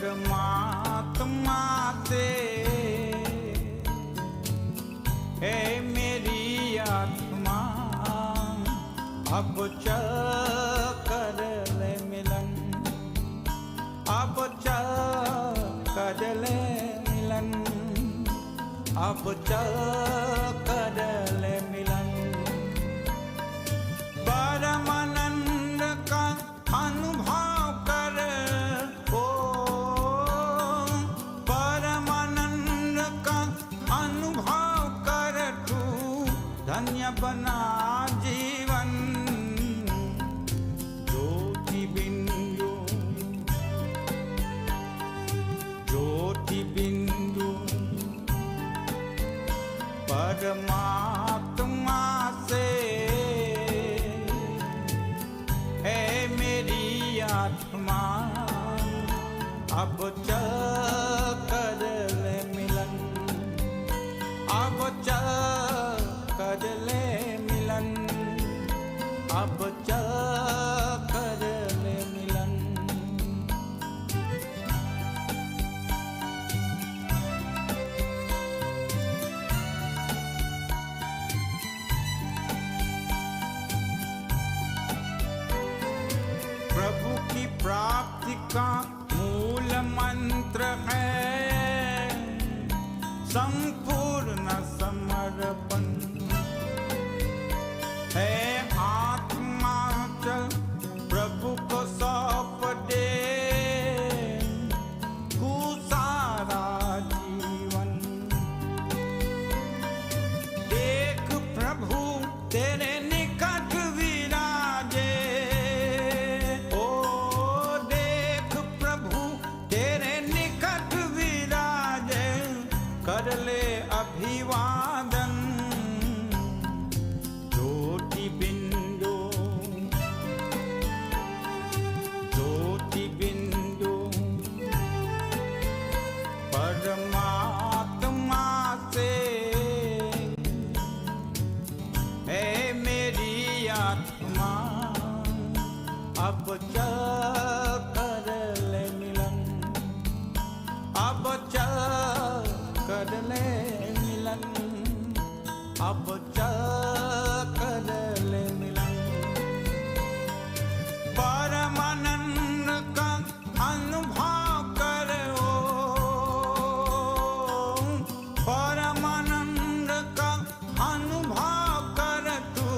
परमात्मा से। है मेरी आत्मा अब चल कर ले मिलन, अब चल कर ले मिलन, अब चल कर ले मिलन। परमानंद का अनुभव कर, ओ परमानंद का अनुभव कर, तू धन्य बना जीवन। ज्योति बिंदु, ज्योति बिंदु परमात्मा से। है मेरी आत्मा अब चल कर ले मिलन, अब चल कर ले मिलन, अब चल कर ले मिलन। प्रभु की प्राप्ति का मूल मंत्र है संपूर्ण समर्पण। है आत्मा चल प्रभु को सौंप दे तू सारा जीवन। देख प्रभु तेरे निकट विराजे, ओ देख प्रभु तेरे निकट विराजे, कर ले अभिवादन। ज्योति बिंदु, ज्योति बिंदु परमात्मा से। है मेरी आत्मा अब चल कर ले मिलन, अब चल कर ले मिलन, अब चल कर ले मिलन। परमानंद का अनुभव कर, ओ परमानंद का अनुभव कर, तू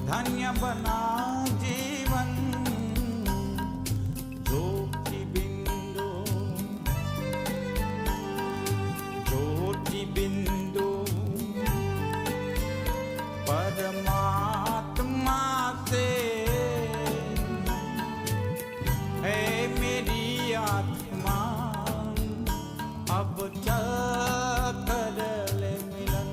धन्य बना जीवन। ज्योति बिंदु, ज्योति बिंदु परमात्मा से। है मेरी आत्मा अब चल कर ले मिलन,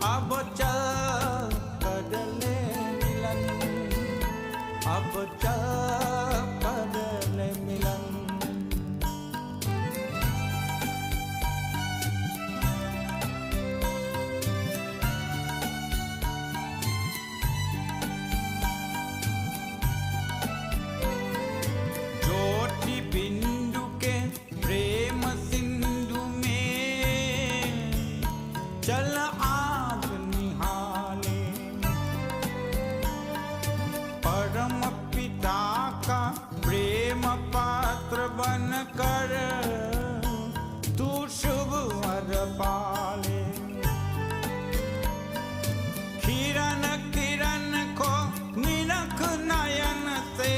अब चल कर ले मिलन, अब चल कर ले मिलन। ज्योति बिंदु के प्रेम सिंधु में चल आज निहाले। परम पिता का प्रेम पात्र बन कर तू शुभ वर पाले। किरण किरण को निरख नयन से,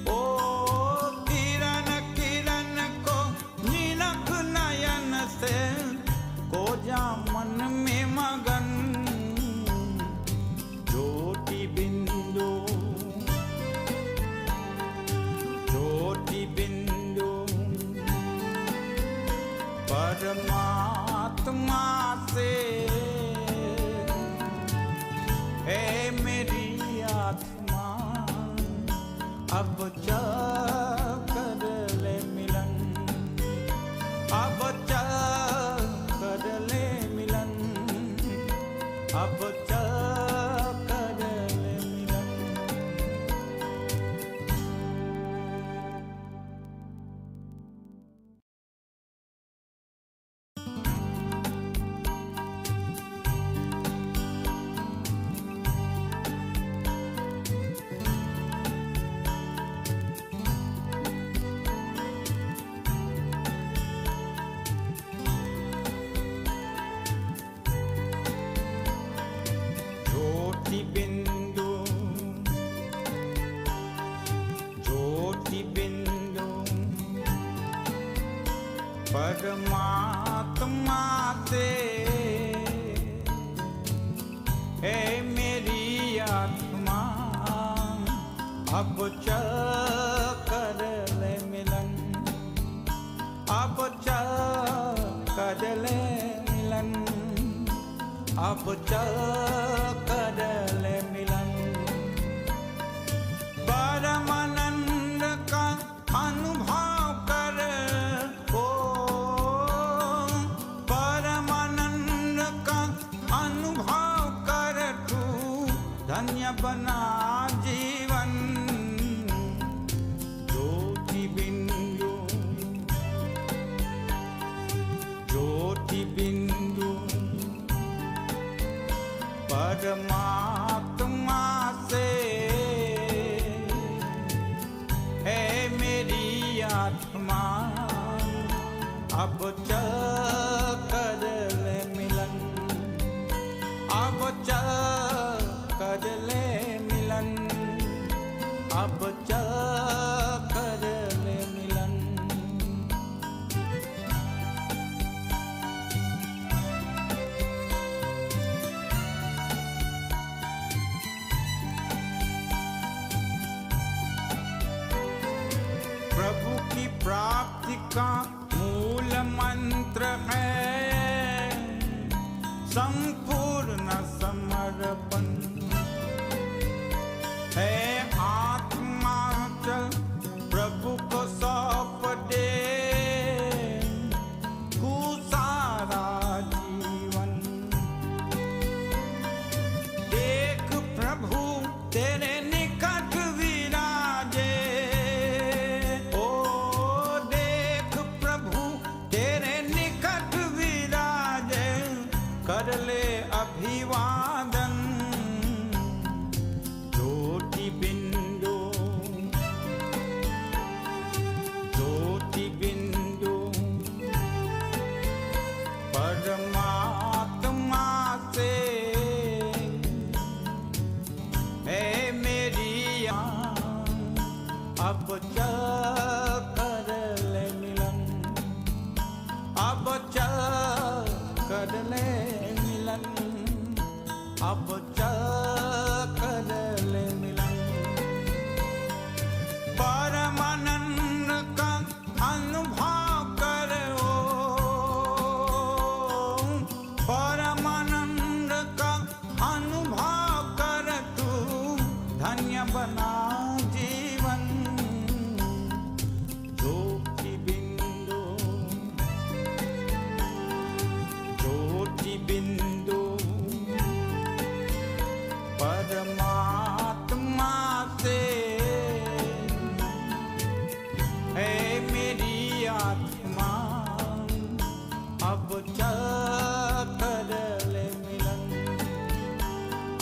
ओ किरण किरण को निरख नयन से, को जा मन में मगन। ज्योति बिंदु, ज्योति बिंदु परमात्मा से। है मेरी आत्मा अब चल कर ले मिलन, अब चल कर ले मिलन, अब चल कर ले मिलन। परमात्मा से हे मेरी आत्मा अब चल कर ले मिलन, अब चल कर ले मिलन, अब चल कर ले मिलन। परमानंद का अनुभव कर, ओ परमानंद का अनुभव कर, तू धन्य बना जीवन। ज्योति बिंदु, ज्योति बिंदु परमात्मा से है मेरी आत्मा अब चल कर ले मिलन, अब चल कर ले मिलन, अब चल कर ले मिलन। प्रभु की प्राप्ति का मूल मंत्र है संपूर्ण समर्पण। है आत्मा चल प्रभु को सौंप दे तू सारा जीवन। देख प्रभु तेरे निकट विराजे, ओ देख प्रभु तेरे निकट विराजे, कर ले अभिवादन। ज्योति बिंदु, ज्योति बिंदु परमात्मा से है मेरी अब चल कर ले मिलन, अब चल कर ले मिलन, अब चल कर ले मिलन। परमानंद का अनुभव कर, ओ परमानंद का अनुभव कर, तू धन्य बना जीवन। ज्योति बिंदु, ज्योति बिंदु परमात्मा से है मेरी आत्मा अब चल कर ले मिलन,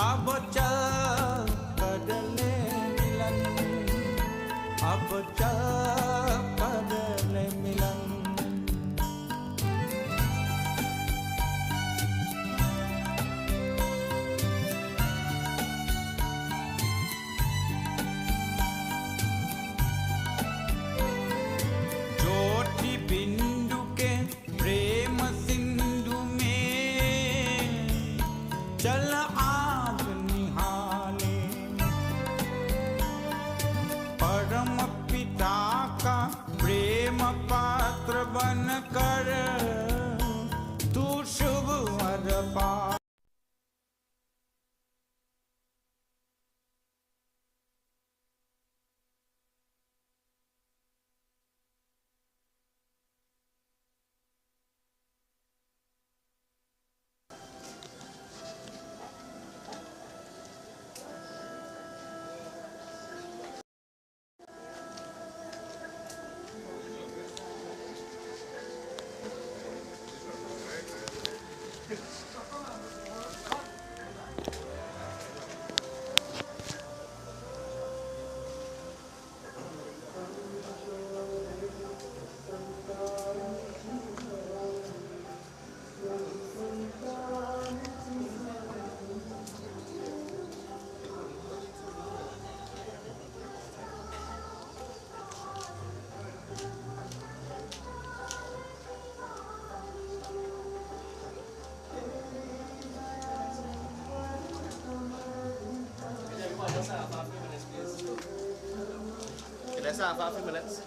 अब चल कर ले मिलन, अब चल कर ले मिलन। ज्योति बिंदु के प्रेम सिंधु में चल आज निहाले। परम पिता का प्रेम पात्र बन कर तू शुभ वर पा। this off for a few minutes.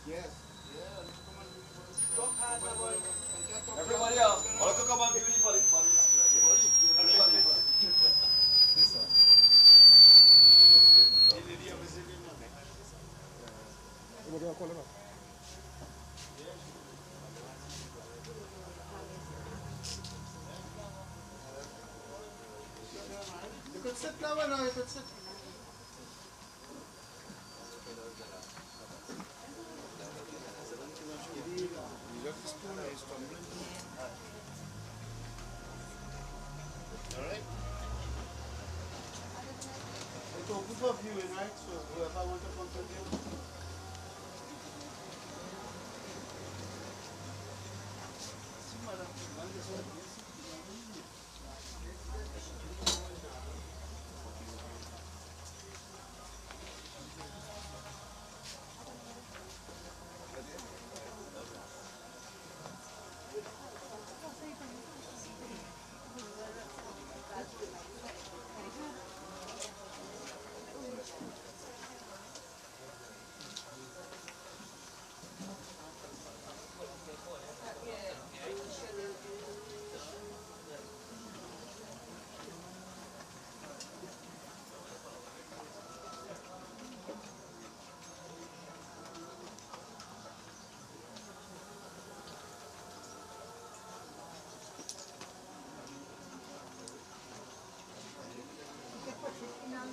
Yes. Everybody else, all to come and view the body. You could sit now, no, you could sit. Alright? It's open for viewing, right? So whoever wants to come to view.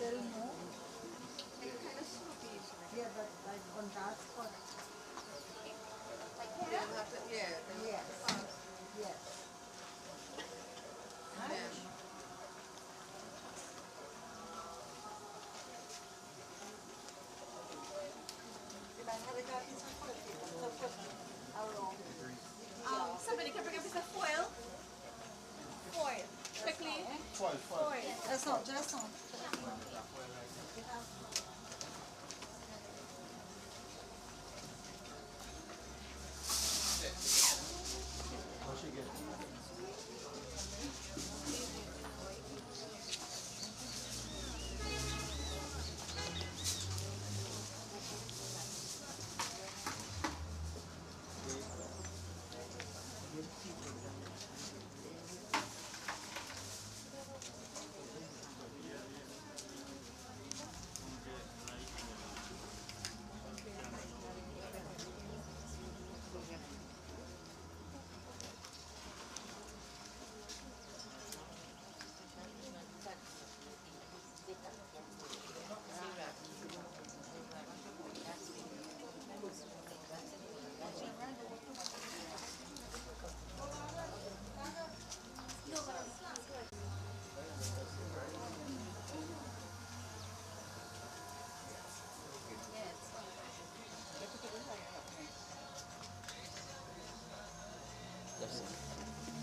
Little more. Like kind of snoopy. Yeah, but like on that spot. Like here? Yeah. Yes. Yes. Nice. Somebody can bring a piece of foil. Foil. Quickly. Foil. That's all, just on.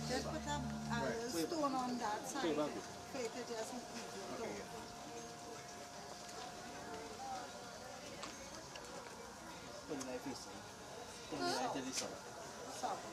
Just put a stone on that side. Create it just Salt.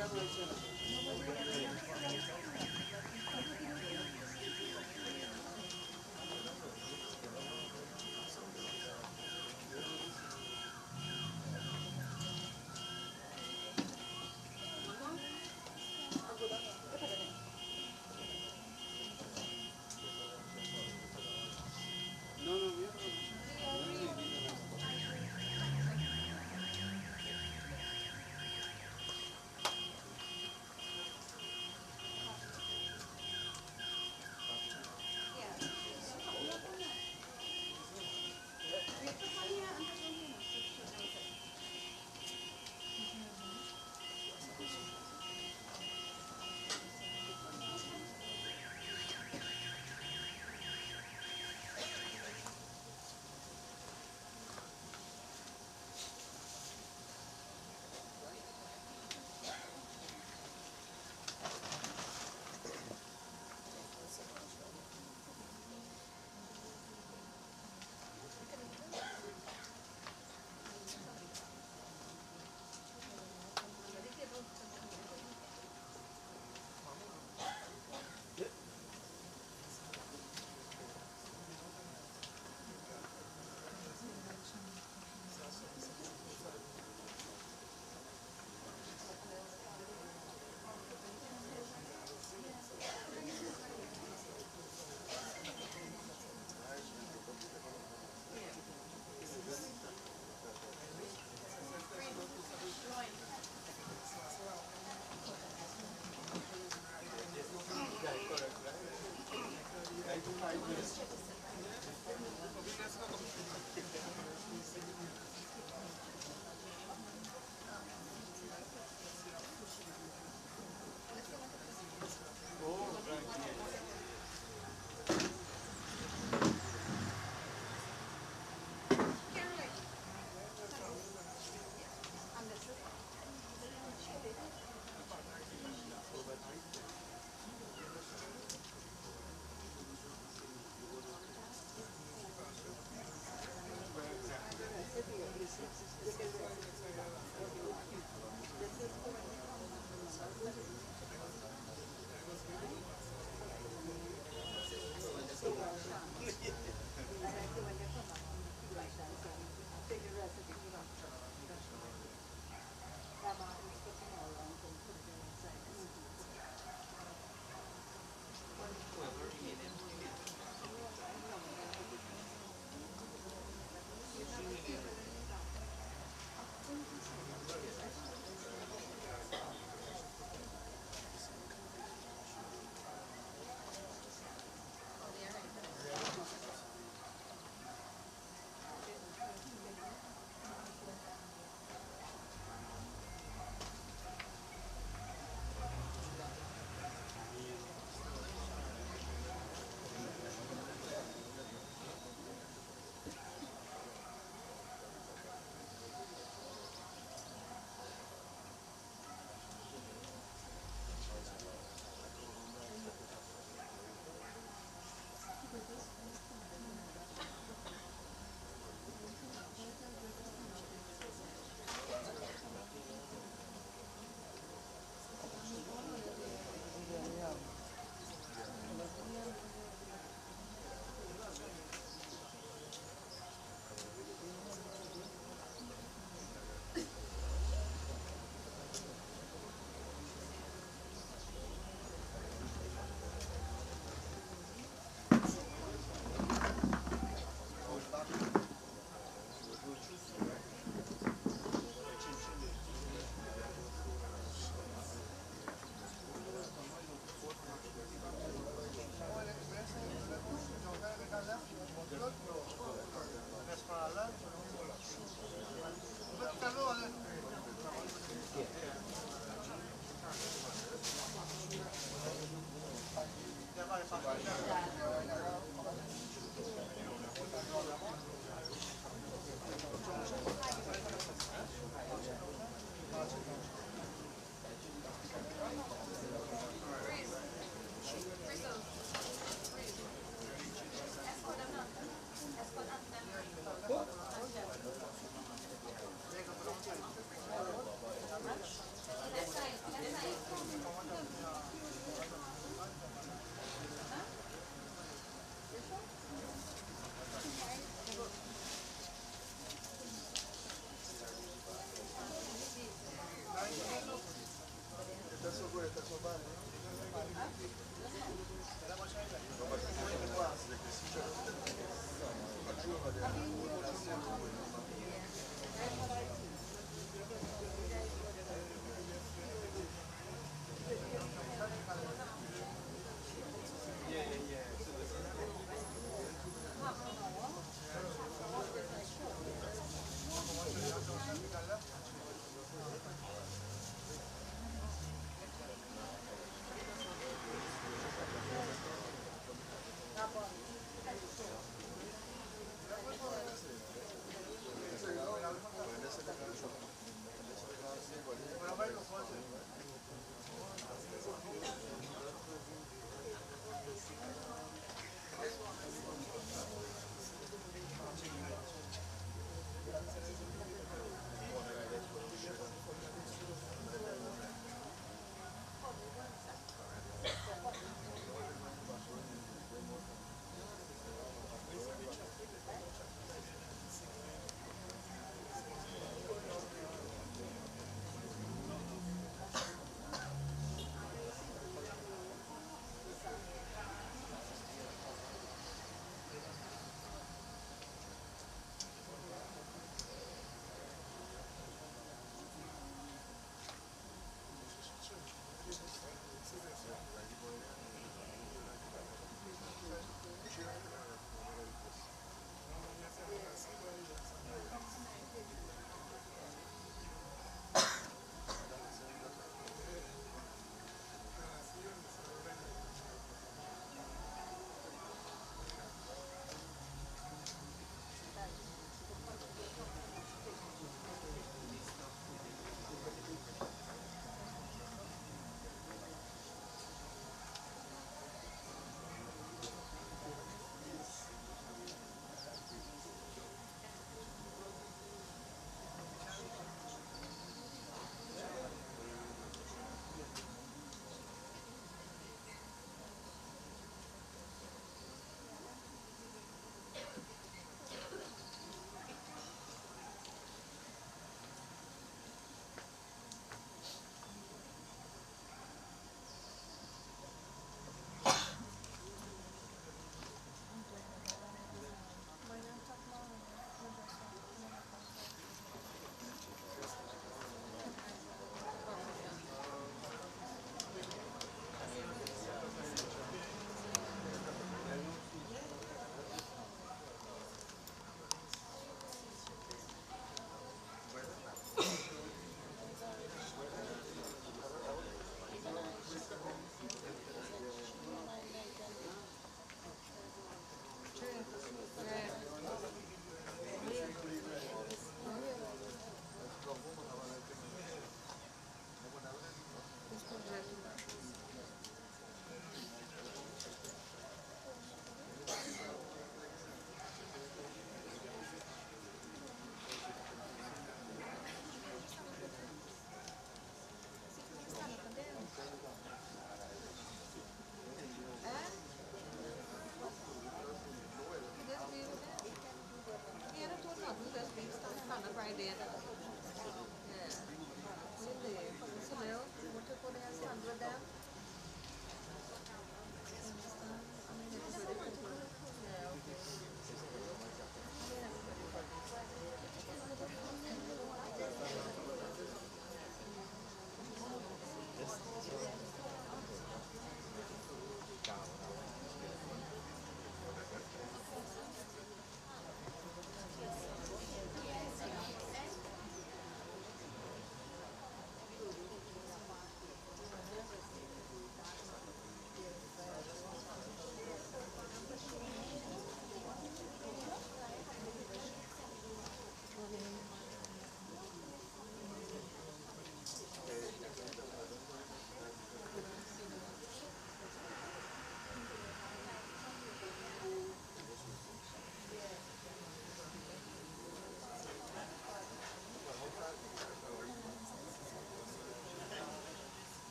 No, no, we have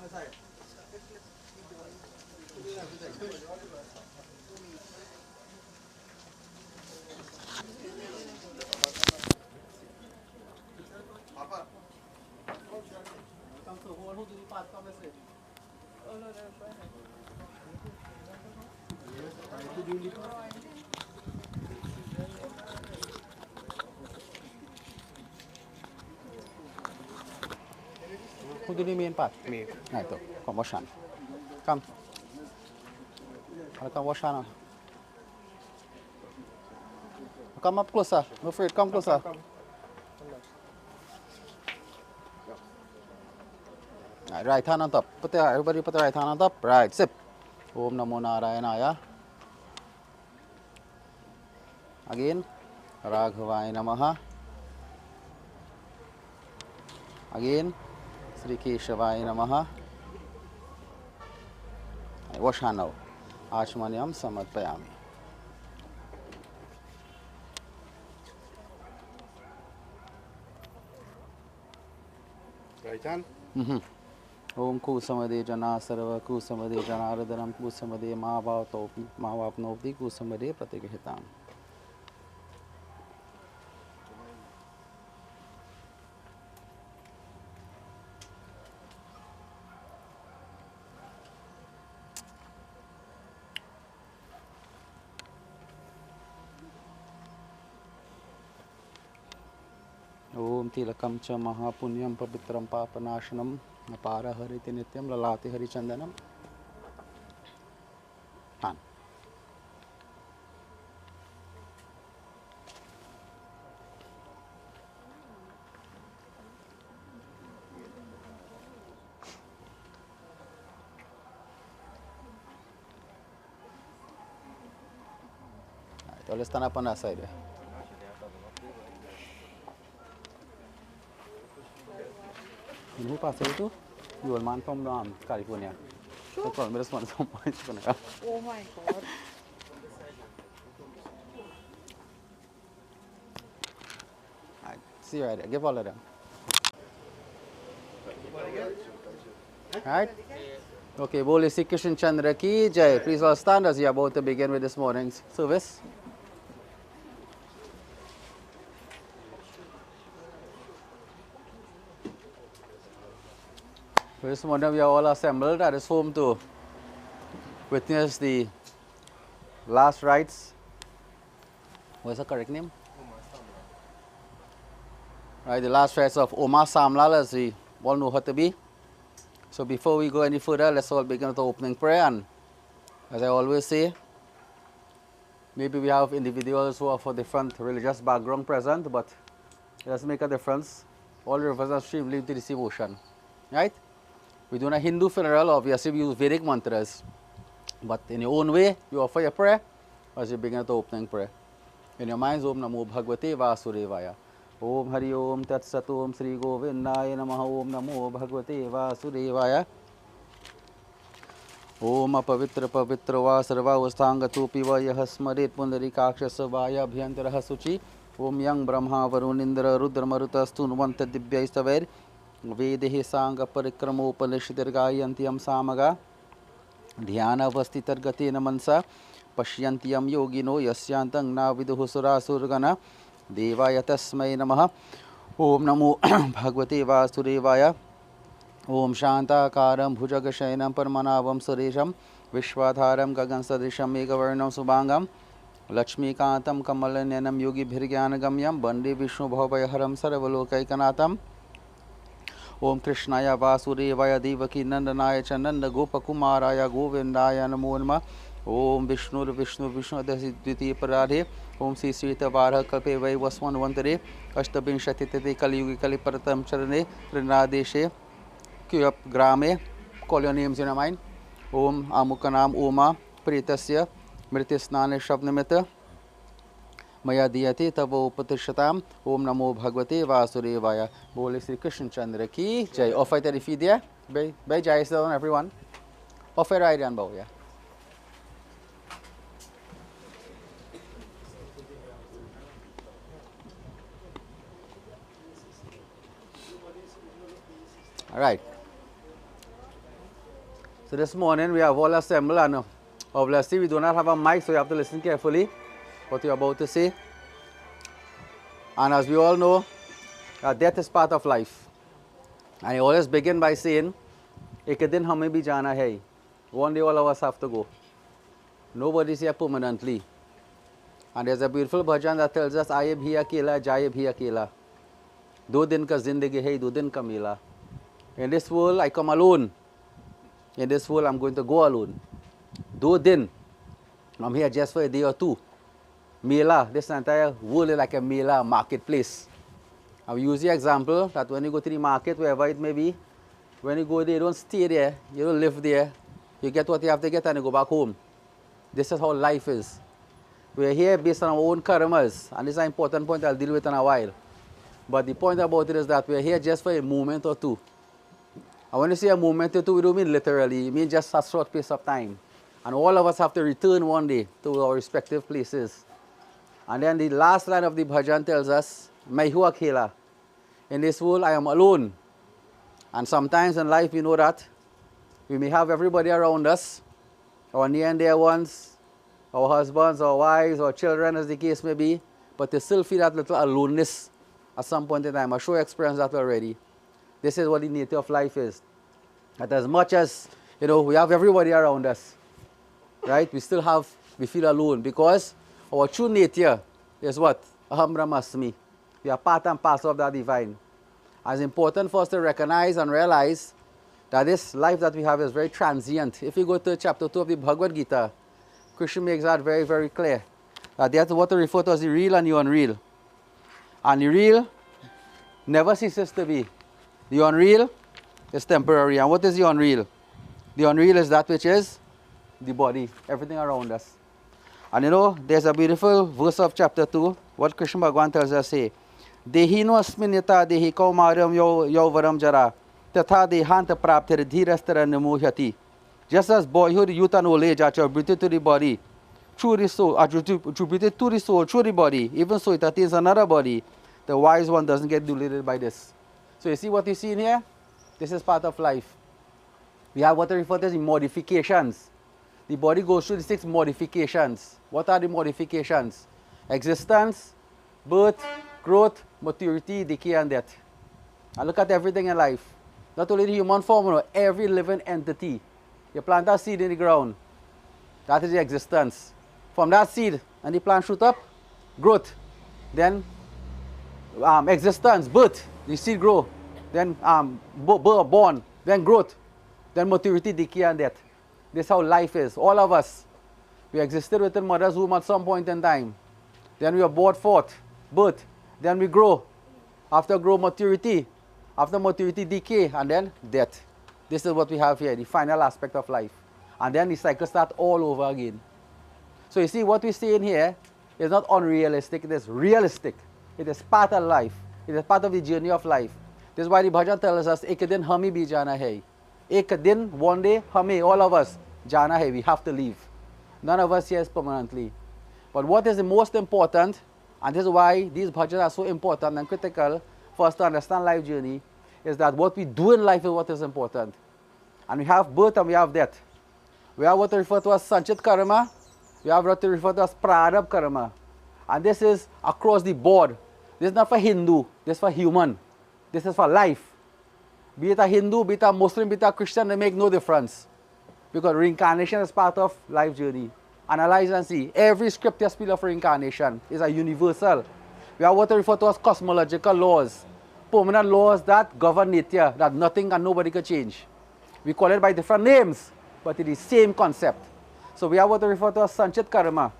Come to hold, who do the part come and say? Oh no, no, go ahead. Who do the main part? Me. Right, so, come wash hand. Come. Come wash hand. Come up closer. No afraid. Come closer. Right hand on top. Everybody put the right hand on top. Right. Sip. Om Namo Narayanaya. Again. Raghavaya Namaha. Again. Sri Keshavaya Namaha. Wash hand now. Achmanyam Samarpayami. Right hand? Om Kusamade Jana Sarva Kusamade Janaradaram Kusamade Mahavapnopti Kusamade Pratigahitam. Om Tilakam Cha Mahapunyam Pavitram Papanashanam Apara Hariti Nityam Lalati Harichandanam. Han. So let's stand up on that side. Who passed it to? You are man from California. Sure. So, I'm just one from Oh my God. See you right there. Give all of them. Right? Okay, Bole Sri Krishna Chandra Ki Jai. Please all stand as we are about to begin with this morning's service. This morning we are all assembled at his home to witness the last rites. What's the correct name? Right, the last rites of Oma Samlal, as we all know her to be. So before we go any further, let's all begin with the opening prayer. And as I always say, maybe we have individuals who are for different religious background present, but it doesn't make a difference. All rivers and streams lead to the same ocean. Right? We do a Hindu funeral, obviously we use Vedic mantras. But in your own way, you offer your prayer as you begin the opening prayer. In your minds, Om Namo Bhagavate Vasudevaya. Om Hari Om Tat Sat Om Sri Govindaya Namaha Om Namo Bhagavate Vasudevaya. Om Apavitra Pavitra Va Sarva Vastangatupi Va Yah Smarit Pundarikakshasa Vaya Abhyantara Suchi. Om Yang Brahma Varunindra Rudra Marutastu Nuvanta Dibya Istaver. Vedehi Sanga Parikramopanishdirgayantyam Samaga. Dhyana Vastitargate Namansa. Pashyantiyam Yogino Yasyantang Naviduhu Surasurgana. Devaya Tasmai Namaha. Om Namo Bhagavate Vasudevaya. Om Shantakaram Bhujagashainam Parmanavam Suresham. Vishwadharam Gagan Sadrisham Megavarnam Subangam. Lakshmikantam Kamalanyanam Yogi Bhirgyanagamyam. Bande Vishnu Bhavayaharam Sarvalokaikanatam. Om Krishnaya Vasudevaya Devaki Nandanaya Chananda Gopakumaraya Govindaya Namo Namah. Om Vishnu Vishnu Vishnu Dviti Paradhe. Om Sri Srita Varha Kalpe Vai Vaswan Vantare. Ashtabinshati Tete Kali Yugi Kali Paratam Charane Trinadeshe Kyup Grame. Call your names in your mind. Om Amukanam Oma Pritasya Mritisnane Shabnamita Maya Diyate Tavo Upatishatam. Om Namo Bhagavate Vasudevaya. Bole Sri Krishna Chandra Ki Jai. Offer the feed there. By Jai Sadan, everyone. Offer right and bow, yeah. All right. So this morning we have all assembled and obviously we do not have a mic, so you have to listen carefully what you're about to say. And as we all know, death is part of life. And I always begin by saying, ek din hame bhi jana hai. One day all of us have to go. Nobody's here permanently. And there's a beautiful bhajan that tells us, Aaye bhi akela, jaye bhi akela. Do din ka zindagi hai, do din ka mela. In this world, I come alone. In this world, I'm going to go alone. Do din, I'm here just for a day or two. Mela, this entire world is like a mela, marketplace. I will use the example that when you go to the market, wherever it may be, when you go there, you don't stay there, you don't live there. You get what you have to get and you go back home. This is how life is. We're here based on our own karmas, and this is an important point I'll deal with in a while. But the point about it is that we're here just for a moment or two. And when you say a moment or two, we don't mean literally, we mean just a short space of time. And all of us have to return one day to our respective places. And then the last line of the bhajan tells us, Main hu akela. In this world, I am alone. And sometimes in life, we know that we may have everybody around us, our near and dear ones, our husbands, our wives, our children, as the case may be, but they still feel that little aloneness at some point in time. I'm sure you experienced that already. This is what the nature of life is. That as much as, we have everybody around us, right? We feel alone because our true nature is what? Aham Brahmasmi. We are part and parcel of that divine. It's important for us to recognize and realize that this life that we have is very transient. If you go to chapter 2 of the Bhagavad Gita, Krishna makes that very, very clear. That that's what we refer to as the real and the unreal. And the real never ceases to be. The unreal is temporary. And what is the unreal? The unreal is that which is the body, everything around us. And there's a beautiful verse of chapter 2, what Krishna Bhagavan tells us, say, Dehi no asminita dehi kaumaryam yauvaram jara, tatha dehanta praptir dhirastara namuhyati. Just as boyhood, youth and old age are attributed to the body, through the soul, attributed to the soul, through the body, even so it attains another body, the wise one doesn't get deluded by this. So you see what you see in here? This is part of life. We have what are referred to as the modifications. The body goes through the 6 modifications. What are the modifications? Existence, birth, growth, maturity, decay, and death. And look at everything in life. Not only the human form, every living entity. You plant a seed in the ground. That is the existence. From that seed, and the plant shoot up, growth. Then existence, birth, the seed grow. Then born, then growth. Then maturity, decay, and death. This is how life is. All of us. We existed within mother's womb at some point in time. Then we are brought forth, birth. Then we grow. After grow, maturity. After maturity, decay. And then death. This is what we have here, the final aspect of life. And then the cycle starts all over again. So you see, what we see in here is not unrealistic. It is realistic. It is part of life. It is part of the journey of life. This is why the bhajan tells us, Ek din hami bhi jana hai. Ek din, one day, hame, all of us, jana hai, we have to leave. None of us here is permanently. But what is the most important, and this is why these bhajans are so important and critical for us to understand life journey, is that what we do in life is what is important. And we have birth and we have death. We have what we refer to as sanchit karma. We have what we refer to as prarabdha karma. And this is across the board. This is not for Hindu, this is for human. This is for life. Be it a Hindu, be it a Muslim, be it a Christian, they make no difference. Because reincarnation is part of life journey. Analyze and see. Every scripture speaks of reincarnation. It's a universal. We have what we refer to as cosmological laws. Permanent laws that govern nature, that nothing and nobody can change. We call it by different names, but it is the same concept. So we have what we refer to as sanchit karma.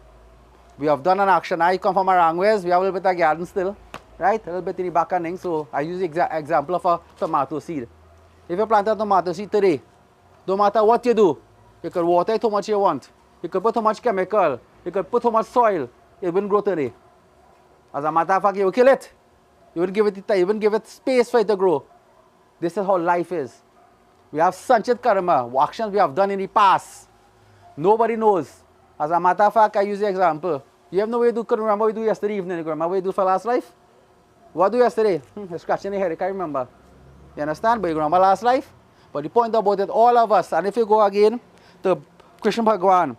We have done an action. I come from Arangwes, we have a little bit of garden still. Right? A little bit in the back ending. So I use the example of a tomato seed. If you plant a tomato seed today, no matter what you do, you can water it how much you want. You can put how much chemical. You can put how much soil. It won't grow today. As a matter of fact, you will kill it. You will give it time. You will give it space for it to grow. This is how life is. We have sanchit karma, actions we have done in the past. Nobody knows. As a matter of fact, I use the example. You have no way to remember what we do yesterday evening. You remember what we do for last life? What do you yesterday? You're scratching your head, I can't remember. You understand? But you remember last life? But the point about it, all of us, and if you go again to Krishna Bhagwan,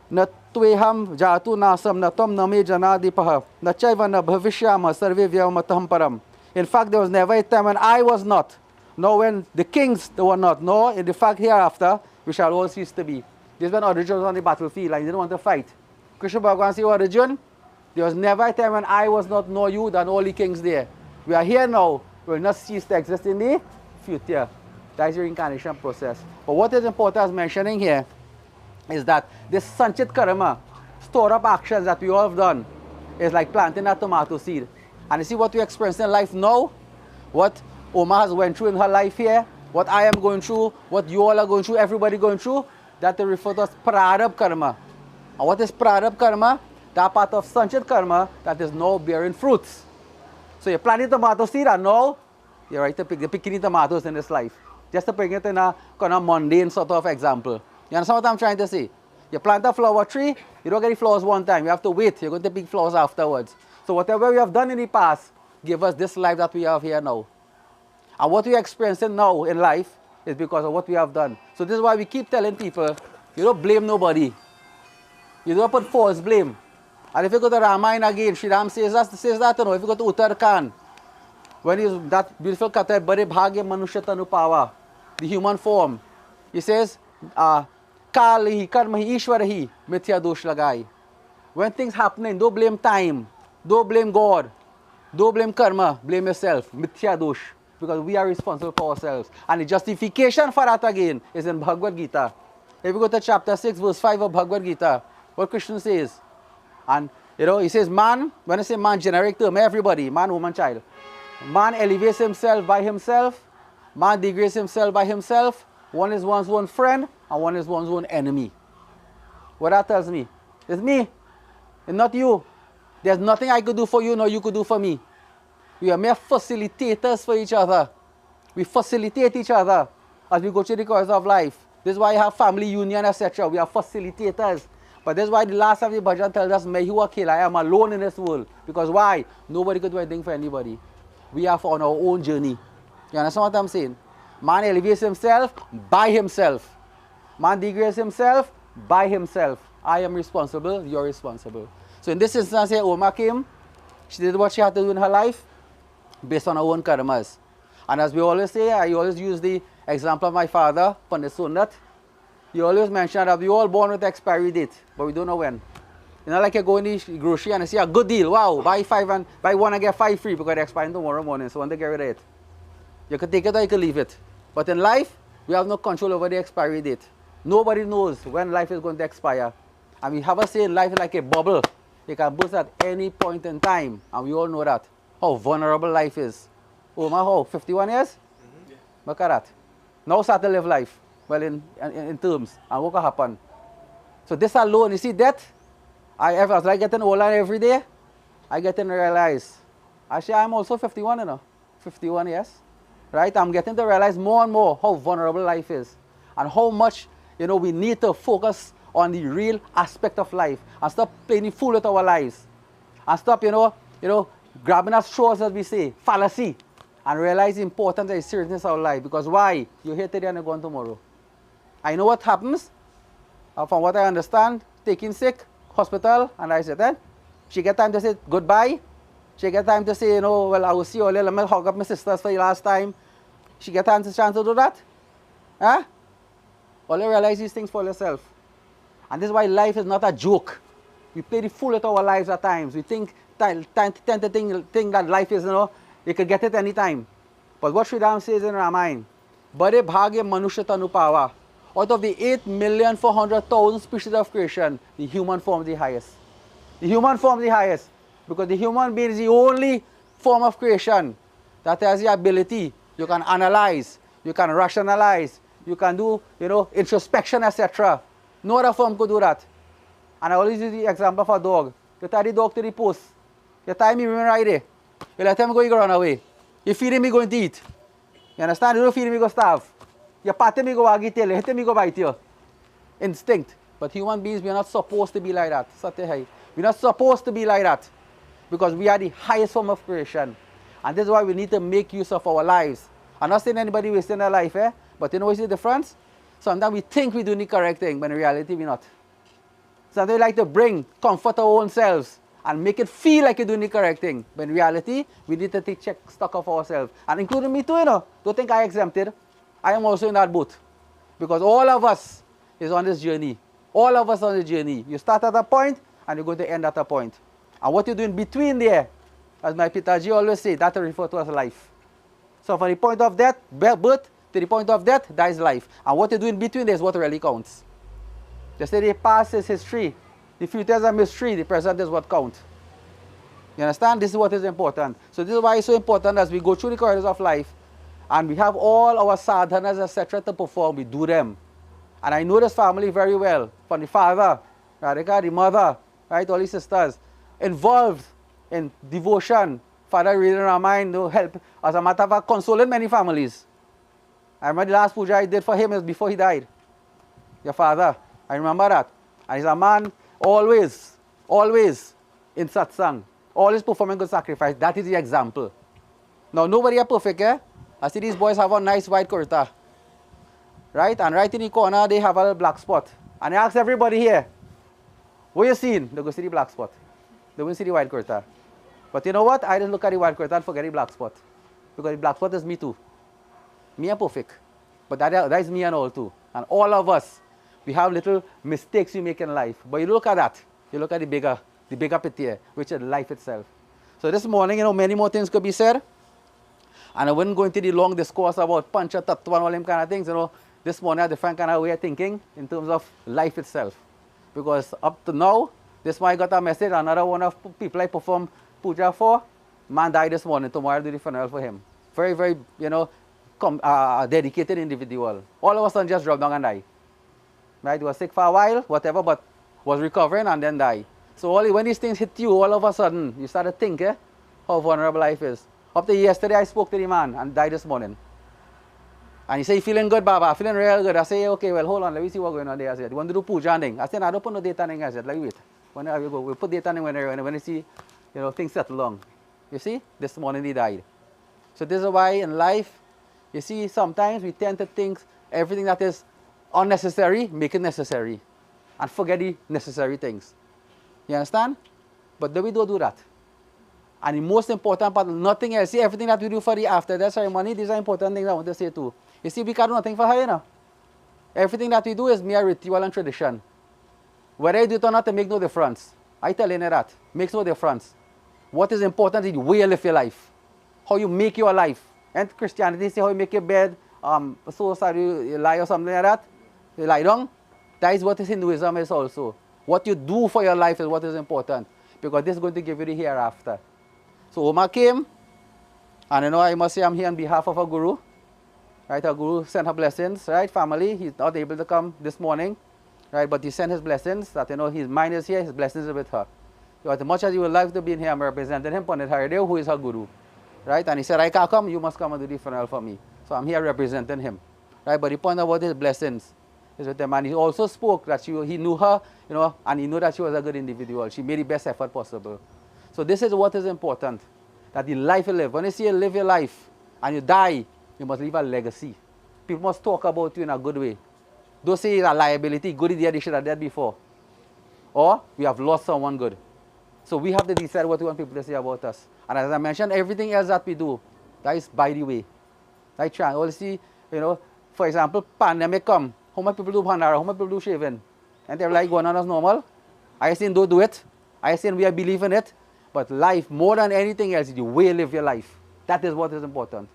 na tweham jatu nasam na tom name janadipaha na chaiva na bhavishyama sarve vyamatam param. In fact, there was never a time when I was not, nor when the kings they were not, nor in the fact hereafter we shall all cease to be. This is when Arjuna was on the battlefield and he didn't want to fight. Krishna Bhagwan said, Arjuna, there was never a time when I was not, nor you, than all the kings there. We are here now, we will not cease to exist in the future. That is your incarnation process. But what is important as mentioning here is that this sanchit karma, store up actions that we all have done, is like planting a tomato seed. And you see what we experience in life now, what Oma has went through in her life here, what I am going through, what you all are going through, everybody going through, that they refer to as prarabdha karma. And what is prarabdha karma? That part of sanchit karma that is now bearing fruits. So you're planting tomato seed and now you're right to picking tomatoes in this life. Just to bring it in a kind of mundane sort of example. You understand what I'm trying to say? You plant a flower tree, you don't get the flowers one time. You have to wait. You're going to pick flowers afterwards. So whatever we have done in the past, give us this life that we have here now. And what we are experiencing now in life is because of what we have done. So this is why we keep telling people, you don't blame nobody. You don't put false blame. And if you go to Ramayana again, Sri Ram says that, you know, if you go to Uttarakhand, when he's that beautiful kata, Bade Bhagya Manusya Tanupava, the human form, he says, Kalihi Karmahi Ishwarahi Mithya Dosh Lagai. When things happening, don't blame time, don't blame God, don't blame karma, blame yourself, Mithya Dosh, because we are responsible for ourselves. And the justification for that again is in Bhagavad Gita. If you go to chapter 6, verse 5 of Bhagavad Gita, what Krishna says, and you know, he says man, when I say man, generic term, everybody, man, woman, child. Man elevates himself by himself, man degrades himself by himself, one is one's own friend, and one is one's own enemy. What that tells me? It's me, it's not you. There's nothing I could do for you, nor you could do for me. We are mere facilitators for each other. We facilitate each other as we go through the course of life. This is why you have family union, etc. We are facilitators. But that's why the last of the bhajan tells us, Mehi akela, I am alone in this world. Because why? Nobody could do anything for anybody. We are on our own journey. You understand what I'm saying? Man elevates himself by himself. Man degrades himself by himself. I am responsible, you're responsible. So in this instance here, Oma came, she did what she had to do in her life based on her own karmas. And as we always say, I always use the example of my father, Pandit Sunat. He always mentioned that we all born with expiry date, but we don't know when. You know, like you go in the grocery and you see a good deal, wow, buy one and get 5 free because it expires tomorrow morning, so when they get rid of it. You can take it or you can leave it. But in life, we have no control over the expiry date. Nobody knows when life is going to expire. And we have a saying, life is like a bubble. It can burst at any point in time, and we all know that. How vulnerable life is. Oh my, how, 51 years? Mm-hmm. Yeah. Look at that. Now start to live life, well, in terms, and what can happen. So this alone, you see that? As I getting older every day, I get to realize, actually I'm also 51, you know, 51 years, right? I'm getting to realize more and more how vulnerable life is, and how much, you know, we need to focus on the real aspect of life, and stop playing the fool with our lives, and stop, you know, grabbing at straws, as we say, fallacy, and realize the importance and the seriousness of life. Because why? You're here today and you're gone tomorrow. I know what happens, from what I understand, taking sick, hospital, and I said that. She get time to say goodbye. She get time to say, you know, well, I will see you later. Let me hug up my sisters for the last time. She get time to chance to do that. Huh? Well, you realize these things for yourself. And this is why life is not a joke. We play the fool with our lives at times. We tend to think that life is, you know, you could get it any time. But what Sri Ram says in Ramayana, Bade Bhagya Manusya Tanupava. Out of the 8,400,000 species of creation, the human form is the highest. The human form is the highest. Because the human being is the only form of creation that has the ability. You can analyze, you can rationalize, you can do, you know, introspection, etc. No other form could do that. And I always use the example of a dog. You tie the dog to the post. You tie him right there. You let him go, he go run away. You feed him, he going to eat. You understand? You don't feed him, he go starve. You pat him, he go wag his tail. You hit him, he go bite you. Instinct. But human beings, we are not supposed to be like that. We're not supposed to be like that. Because we are the highest form of creation. And this is why we need to make use of our lives. I'm not saying anybody wasting their life, But you know what's the difference? Sometimes we think we're doing the correct thing, but in reality we're not. Sometimes we like to bring comfort our own selves and make it feel like you're doing the correct thing. But in reality, we need to take stock of ourselves. And including me too, you know. Don't think I exempted. I am also in that boat. Because all of us is on this journey. All of us on the journey. You start at a point and you're going to end at a point. And what you're doing between there, as my Pitaji always say, that refer to as life. So from the point of death, birth, to the point of death, that is life. And what you do in between there is what really counts. They say the past is history, the future is a mystery, the present is what counts. You understand? This is what is important. So this is why it's so important as we go through the corridors of life and we have all our sadhanas, etc. to perform, we do them. And I know this family very well, from the father, Radhika, the mother, right, all the sisters, involved in devotion. Father reading Ramayana, help, as a matter of fact, consoling many families. I remember the last puja I did for him is before he died. Your father, I remember that. And he's a man always in satsang, always performing good sacrifice. That is the example. Now, nobody are perfect, eh? I see these boys have a nice white kurta. Right? And right in the corner, they have a little black spot. And I ask everybody here, what you seen? They go see the black spot. They won't see the white kurta. But you know what? I just look at the white kurta and forget the black spot. Because the black spot is me too. Me am perfect. But that is me and all too. And all of us, we have little mistakes we make in life. But you look at that. You look at the bigger picture, which is life itself. So this morning, you know, many more things could be said. And I wouldn't go into the long discourse about pancha tattva and all them kind of things. You know, this morning I have a different kind of way of thinking in terms of life itself. Because up to now, this morning I got a message, another one of people I perform puja for, man died this morning, tomorrow I'll do the funeral for him. Very, very, you know, dedicated individual. All of a sudden just dropped down and died. Right? He was sick for a while, whatever, but was recovering and then died. So when these things hit you, all of a sudden, you start to think how vulnerable life is. Up to yesterday, I spoke to the man and died this morning. And he said, feeling good, Baba, feeling real good. I say, okay, well, hold on, let me see what's going on there. I said, you want to do puja and thing? I said, I don't put no data in. I said, like, wait. Whenever you go, we'll put data in when you see, you know, things settle along. You see, this morning he died. So this is why in life, you see, sometimes we tend to think everything that is unnecessary, make it necessary. And forget the necessary things. You understand? But we don't do that. And the most important part, nothing else. See, everything that we do for the after death ceremony, these are important things I want to say too. You see, we can't do nothing for her, you know. Everything that we do is mere ritual and tradition. Whether you do it or not, it makes no difference. I tell you that. Makes no difference. What is important is the way you live your life. How you make your life. And Christianity say how you make your bed, so sorry, you lie or something like that. You lie down. That is what Hinduism is also. What you do for your life is what is important. Because this is going to give you the hereafter. So Oma came, and you know, I must say I'm here on behalf of our Guru. Right, our Guru sent her blessings, right, family. He's not able to come this morning, right, but he sent his blessings, that, you know, his mind is here, his blessings are with her. So as much as you would like to be in here, I'm representing him, Pandit Haridev, who is her Guru. Right, and he said, I can't come, you must come and do the funeral for me. So I'm here representing him. Right, but the point about his blessings is with him. And he also spoke that he knew her, you know, and he knew that she was a good individual. She made the best effort possible. So this is what is important, that the life you live. When you say you live your life and you die, you must leave a legacy. People must talk about you in a good way. Don't say it's a liability, good idea, they should have done before. Or we have lost someone good. So we have to decide what we want people to say about us. And as I mentioned, everything else that we do, that is by the way. Right? See, you know, for example, pandemic come, how many people do bhandara, how many people do shaving? And they're like going on as normal. I say don't do it. I say we believe in it. But life, more than anything else, is the way you live your life. That is what is important.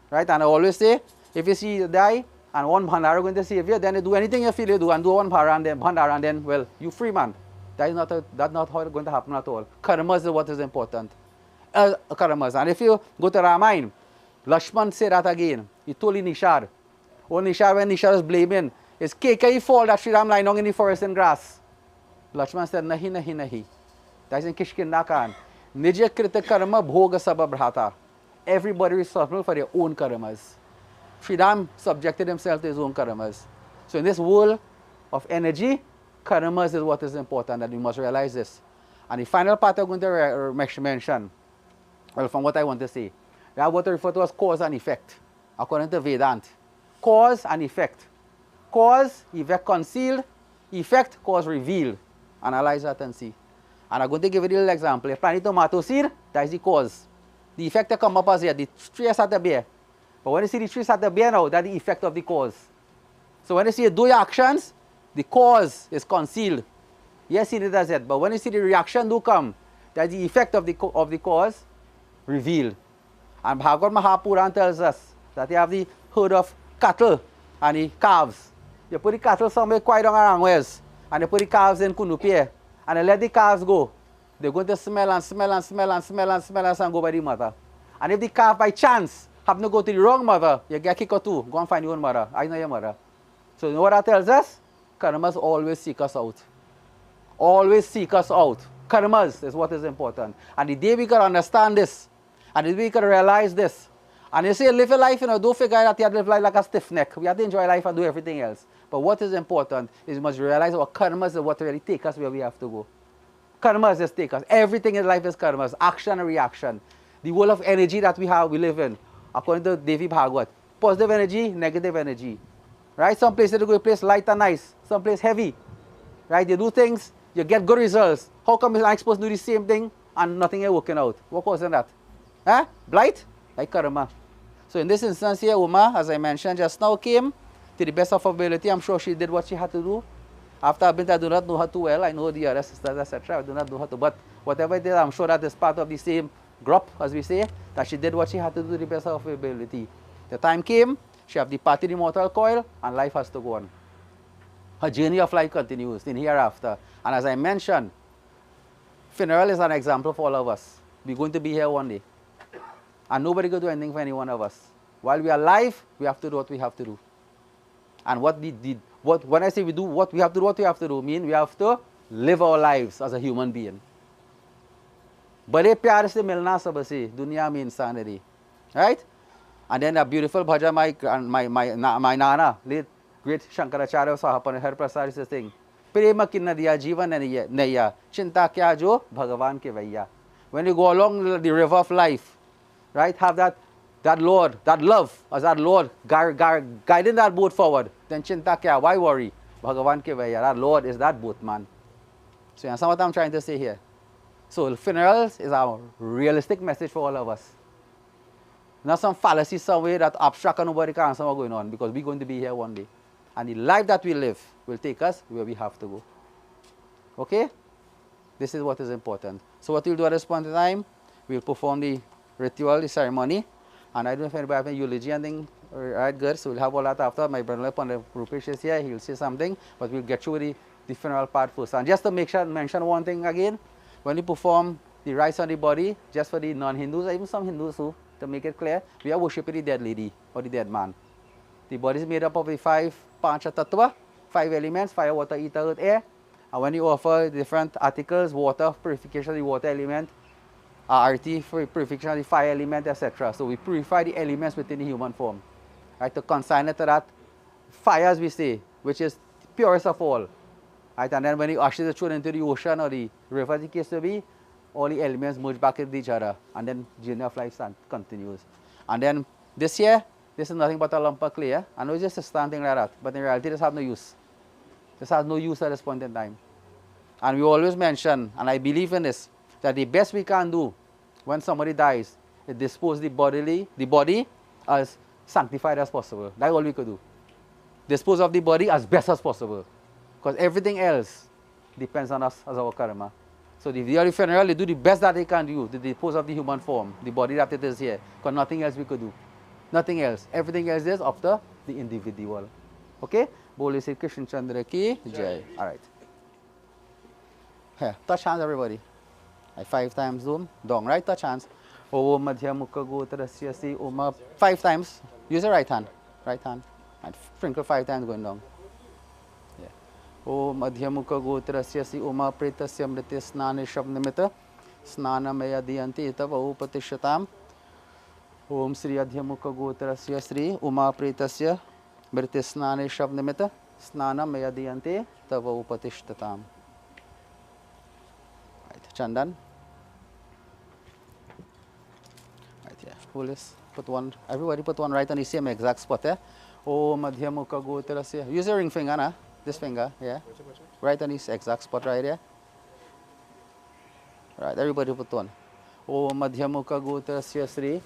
Right? And I always say, if you see you die, and one bhandara going to save you, then you do anything you feel you do, and do one bhandara, and then, well, you free man. That's not how it's going to happen at all. Karmas is what is important. Karmas. And if you go to Ramayana, Lakshman said that again. He told Nishad. Oh, Nishad, when Nishad was blaming, it's Kekai fault that Sri Ram lying down in the forest and grass. Lakshman said, nahi, nahi, nahi. That's in Kishkindakan. Nija krita karma bhoga sabha bhrata. Everybody is responsible for their own karmas. Sri Ram subjected himself to his own karmas. So in this world of energy, karmas is what is important, and we must realize this. And the final part I'm going to mention, well, from what I want to say, that what I refer to as cause and effect, according to Vedanta. Cause and effect. Cause, effect concealed. Effect, cause revealed. Analyze that and see. And I'm going to give you a little example. If planting tomato seed, that is the cause. The effect that come up as here, the tree start to bear. But when you see the tree start to bear now, that's the effect of the cause. So when you see you do your actions, the cause is concealed. Yes, see it as it. But when you see the reaction do come, that's the effect of the cause revealed. And Bhagavad Mahapuran tells us that you have the herd of cattle and the calves. You put the cattle somewhere quite around ways, and you put the calves in Cunupia, and you let the calves go. They're going to smell and smell and smell and smell and smell and go by the mother. And if the calf by chance happen to go to the wrong mother, you get kicked out too. Go and find your own mother. I know your mother. So you know what that tells us? Karmas always seek us out. Always seek us out. Karmas is what is important. And the day we can understand this, and the day we can realize this, and you say live a life, don't figure that you have to live life like a stiff neck. We have to enjoy life and do everything else. But what is important is we must realize our karmas is what really take us where we have to go. Karmas just take us. Everything in life is karmas. Action and reaction. The world of energy that we have, we live in, according to Devi Bhagavad. Positive energy, negative energy. Right? Some places you go, place light and nice. Some place heavy. Right? You do things, you get good results. How come you're not supposed to do the same thing and nothing is working out? What causing that? Huh? Blight? Like karma. So in this instance here, Uma, as I mentioned just now, came to the best of her ability. I'm sure she did what she had to do. After I've been, I do not know her too well. I know the other sisters, etc. I do not know her too. But whatever it is, I'm sure that is part of the same group, as we say, that she did what she had to do to the best of her ability. The time came, she have departed the mortal coil, and life has to go on. Her journey of life continues in hereafter. And as I mentioned, funeral is an example for all of us. We're going to be here one day. And nobody can do anything for any one of us. While we are alive, we have to do what we have to do. And when I say we do what we have to do, mean we have to live our lives as a human being. बड़े प्यार से मिलना सबसे दुनिया में इंसान है, right? And then a beautiful bhajan, my nana, late great Shankaracharya Sahapan Har Prasad is saying, प्रेम की नदिया जीवन नैया चिंता क्या जो भगवान के भैया. When you go along the river of life, right, have that Lord, that love, as that Lord guiding that boat forward, then chinta kya, why worry? Bhagavan ke vaya, that Lord is that boat man. So you understand what I'm trying to say here? So funerals is a realistic message for all of us. Not some fallacy somewhere that abstract and nobody can answer what's going on, because we're going to be here one day. And the life that we live will take us where we have to go. Okay? This is what is important. So what we'll do at this point in time, we'll perform the ritual, the ceremony. And I don't know if anybody have any eulogy and thing. Alright, good. So we'll have all that after. My brother Rupesh is here. He'll say something. But we'll get through the funeral part first. And just to mention one thing again, when you perform the rites on the body, just for the non-Hindus, even some Hindus too, to make it clear, we are worshipping the dead lady or the dead man. The body is made up of the 5 Pancha Tattva, 5 elements: fire, water, ether, earth, air. And when you offer different articles, water, purification of the water element, arti for purification of the fire element, etc. So we purify the elements within the human form. Right, to consign it to that fire, as we say, which is the purest of all. Right, and then when you usher the children into the ocean or the river, the case to be, all the elements merge back into each other, and then journey of life continues. And then this year, this is nothing but a lump of clay. I know it's just a standing like that, but in reality, this has no use. This has no use at this point in time. And we always mention, and I believe in this, that the best we can do when somebody dies is dispose the body as sanctified as possible. That's all we could do. Dispose of the body as best as possible. Because everything else depends on us as our karma. So the day of the funeral, they do the best that they can do to dispose of the human form, the body that it is here. Because nothing else we could do. Nothing else. Everything else is up to the individual. Okay? Bole Sri Krishna Chandra ki Jai. Alright. Here, touch hands everybody. 5 times zoom. Dong, right? Touch hands. Om Madhya Mukha Gotrasya Si Oma. 5 times. Use the right hand. Right hand. And sprinkle 5 times going down. Yeah. Om Madhya Mukha Gotrasya Si Oma Pretasya Mriti Snani Shabnimita Snana Maya Diyanti Itava Upatishatam. Om Sri Adhya Mukha Gotrasya Sri Uma Pretasya Mriti Snani Shabnimita Snana Maya Diyanti Tava Upatishtatam. Chandan. Right here. Pull this. Put one. Everybody put one right on the same exact spot there. O Madhyamukha Gotrasya. Use your ring finger, na? This finger, yeah. Right on this exact spot right here. Right, everybody put one. O Madhyamukha Gotrasya Sri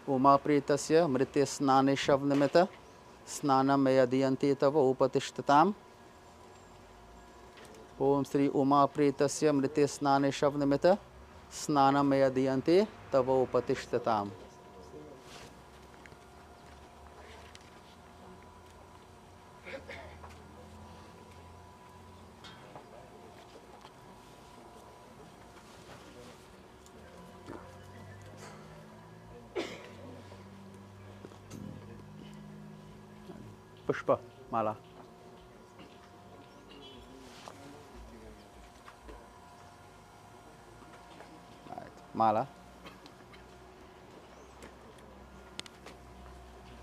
Uma Pritasya Mritya Snane Shavnamita Snanam Mayadiyanti Tava Upatishtatam. Om Sri Uma Pritasya Mritya Snane Shavnamita Snanam Mayadiyanti Tava Upatishtatam. Pushpa Mala. Right. Mala.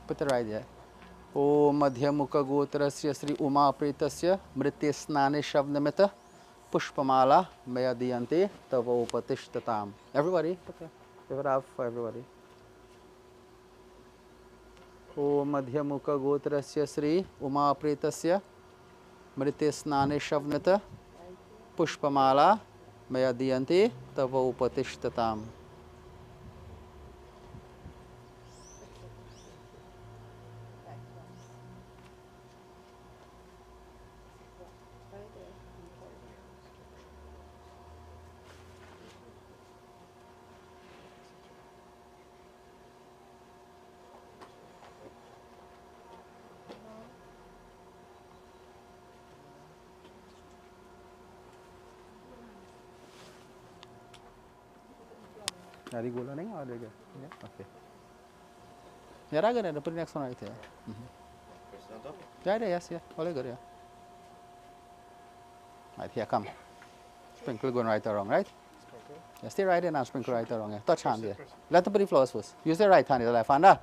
Put it right there. O Madhyamukha Gotrasya Sri Uma Pritasya Mritya Snane Shavnamita Pushpamala Mayadiyante Tava Upatishtatam. Everybody, okay. Give it up for everybody. O Madhyamukha Gotrasya Sri Uma Pritasya Mritya Snane Shavnamita Pushpamala Mayadiyante Tava Upatishtatam. Are you going or are you? Yeah, okay. Yeah, I got it. Put the next one right there. Yeah, yes, yeah. All good, yeah. Right here, come. Sprinkle going right or wrong, right? Yeah, stay right in and sprinkle right or wrong. Yeah. Touch hand there. Let the body flows first. Use the right hand, the left hand. Right,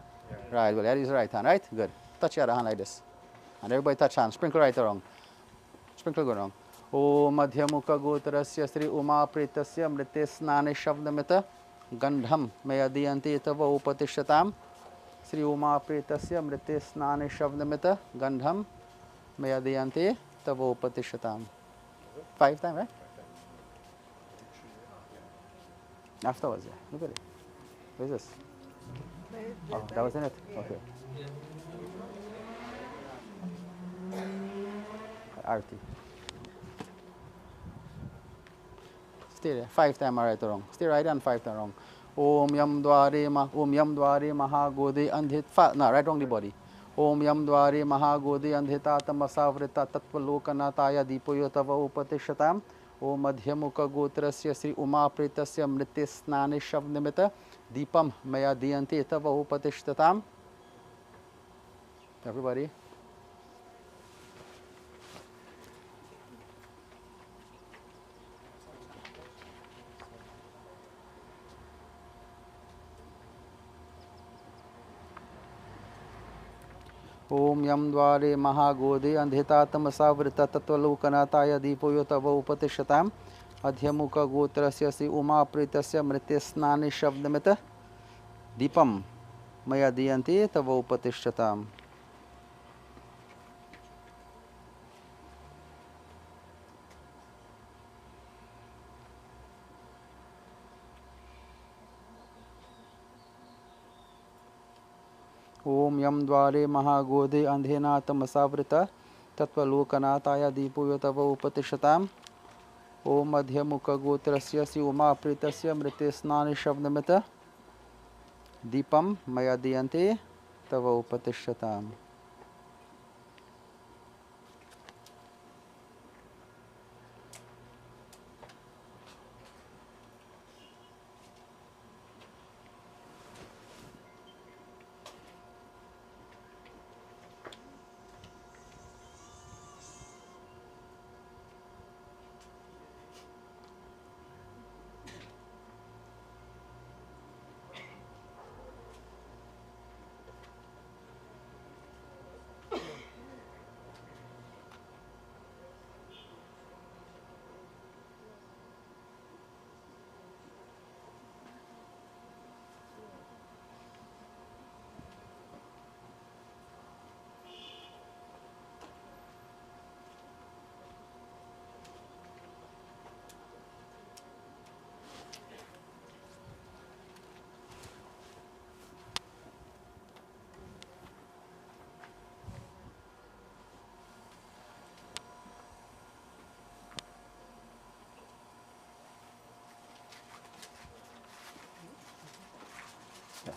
well, yeah, use the right hand, right? Good. Touch your other hand like this. And everybody touch hand. Sprinkle right or wrong. Sprinkle going wrong. O Madhyamukha Gotrasya Sri Uma Pritasya Mritya Snane Shavnamita Gandham Mayadiyanti Tava Upatishtatam. Sri Uma Pritasya Mritya Snane Shavnamita Gandham Mayadiyanti Tava Upatishtatam. 5 times, right? Afterwards, yeah. Look at it. What is this? Oh, that was in it? Okay. Arti. Stay there. 5 times right or wrong. Stay right and 5 times wrong. Om Yam Dware Mahagode Andhit. No, right wrong the body. Om Yam Dware Mahagode Andhita Tamasavrita Tattva Dipoyo Tava Upatishtatam. O Madhyamukha Gotrasya Sri Uma Pritasya Mritya Snane Shavnamita Deepam Mayadiyanti Tava Upatishtatam. Everybody. Om Yam Dware Mahagode Andhita Tamasavrita Tattva Dipoyo Tava Upatishtatam. Adhyamukha Gotrasya Sri Uma Pritasya Mritya Snane Shavnamita Deepam Mayadiyanti Tava Upatishtatam. Om Yam Dware Mahagode Andhena Tamasavrita Tattva Dipoyo Tava Upatishtatam. Om Madhyamukha Gotrasya Sri Uma Pritasya Mritya Snane Shavnamita Deepam Mayadiyanti Tava Upatishtatam. Yeah.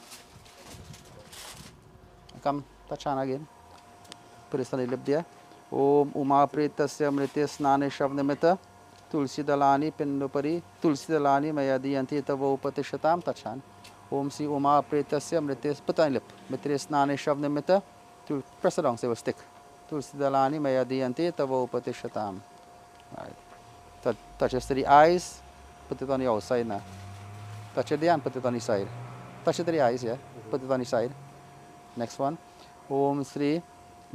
Come, touch on again. Put it on the lip there. Om Uma Pretasya Mrite Snane Shavnamita Tulsi Dalani Pindupari Tulsi Dalani Mayadiyanti Tavo Upatishatam. Touch on. Om Si Uma Pretasya Mrite. Put on lip. Mrite Snane Shavnamita. Press it down, say a stick. Tulsi Dalani Mayadiyanti Tavo Upatishatam. Right. Touch it to the eyes. Put it on the outside now. Touch it there and put it on the side. Touch it to the eyes, yeah. Put it on the side. Next one. Om Sri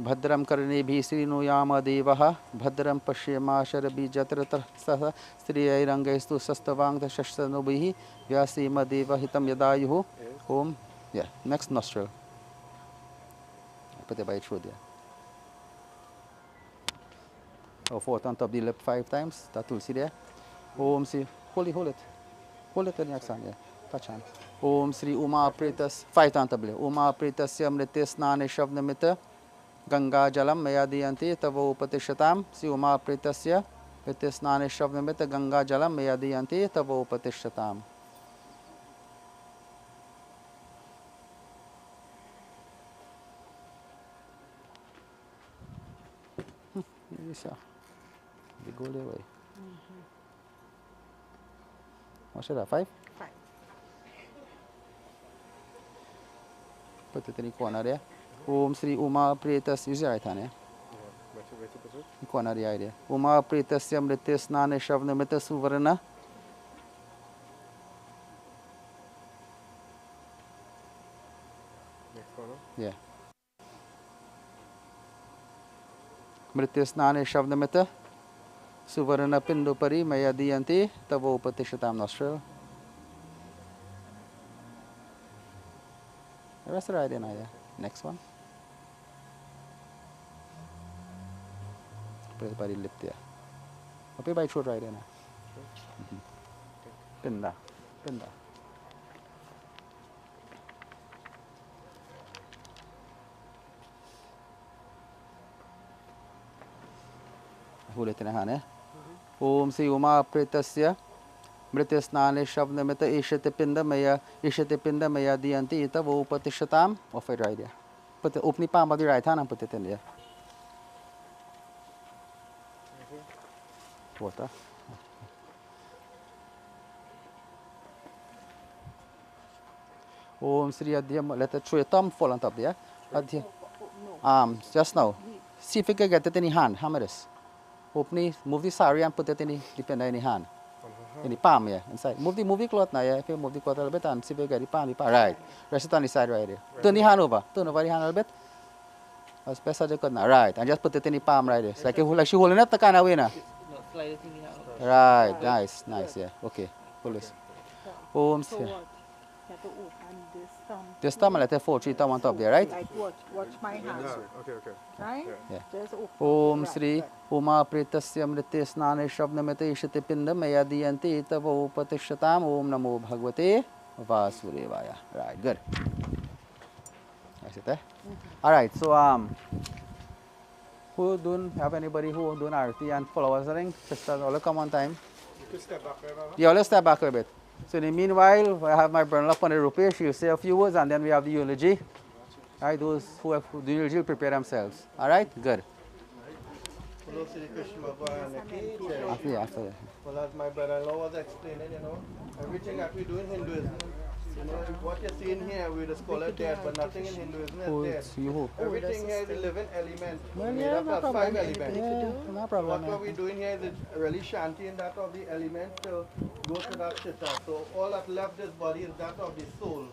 Bhadram Karnebhi Srinuyama Devaha Bhadram Pashyama Sharabi Jatrata Saha Sri Airangestu Sastavangta Shashtanubihi Vyasima Deva Hitam Yadayuhu. Om. Yeah. Next nostril. Put it by through there. Oh, fourth on top of the lip 5 times. That will see there. Om Sri. Hold it. Hold it in the next hand, yeah. Touch on. Om Sri Uma Pretas. 5 on top of Uma Pretasya Mrite Snane Shavnamita Ganga Jalam Mayadiyanti Tavo Upatishatam. Sri Uma Pretasya Mrite Snane Shavnamita Ganga Jalam Mayadiyanti Tavo Upatishatam. Yes, they go their way. What's that? 5? 5. Put it in the corner there. Om Sri Uma Pretas. Use your right hand, yeah? The corner the idea. Uma Pretasya Mrite Snane Shavnamita Suvarana. Next one, Yeah. Mrite Snane Shavnamita Suvarana Pindupari Mayadiyanti Tavo Upatishatam nostril. The rest are right in there. Next one. Put it by the lip there. Up here by throat right in there. Pinda. Hold it in the hand, eh? Om Sri Uma Pretasya Mrite Snane Shavnamita Ishate Pinda Maya Diyanti Tavo Upatishatam. Off it right there. Put the open palm of the right hand and put it in there. Water. Om Sri Adhyam. Let it show your thumb fall on top there. Adhyam. Just now. See if you can get it in your hand. Hammer this. Open it, move the sari and put it in the pen in the hand. In the palm, yeah, inside. Move the cloth now, yeah. If you move the cloth a little bit and see if you get the palm. Right. Rest it on the side right there. Turn the hand over. Turn over the hand a little bit. As best as you can now. Right. And just put it in the palm right there. It's like she holding up the kind of way now. Slide it in here. Right. Nice, yeah. Okay. Pull this. Om So Sri. what? You have to open this thumb. This time I let her 4 3 thumb on top there, right? Like watch my hand. Okay. Right? Yeah. Just open. Om Right, Sri right. Uma Pretasya Mrite Snane Shavnamita Ishate Pinda Mayadiyanti Tavo Upatishatam. Om Namo Bhagavate Vasudevaya. Right, good. That's it, eh? Alright, so who don't have anybody who doing arti and followers or anything? Sisters, all come on time. You step back, remember? Yeah, let's step back a bit. So in the meanwhile, I have my brother up on the rope here. She'll say a few words and then we have the eulogy. Alright, those who have the eulogy will prepare themselves. Alright, good. Hello, Sri Krishna Bhagavan. After that. Well, as my brother-in-law was explaining, everything that we do in Hinduism, what you're seeing here, we just call it dead, but nothing in Hinduism Who is is dead. you? Everything here is a living element. Well, made yeah, up no of problem. 5 elements. Yeah, no So problem. what we're doing here is really chanting that of the element to go to that chitta. So all that left this body is that of the soul.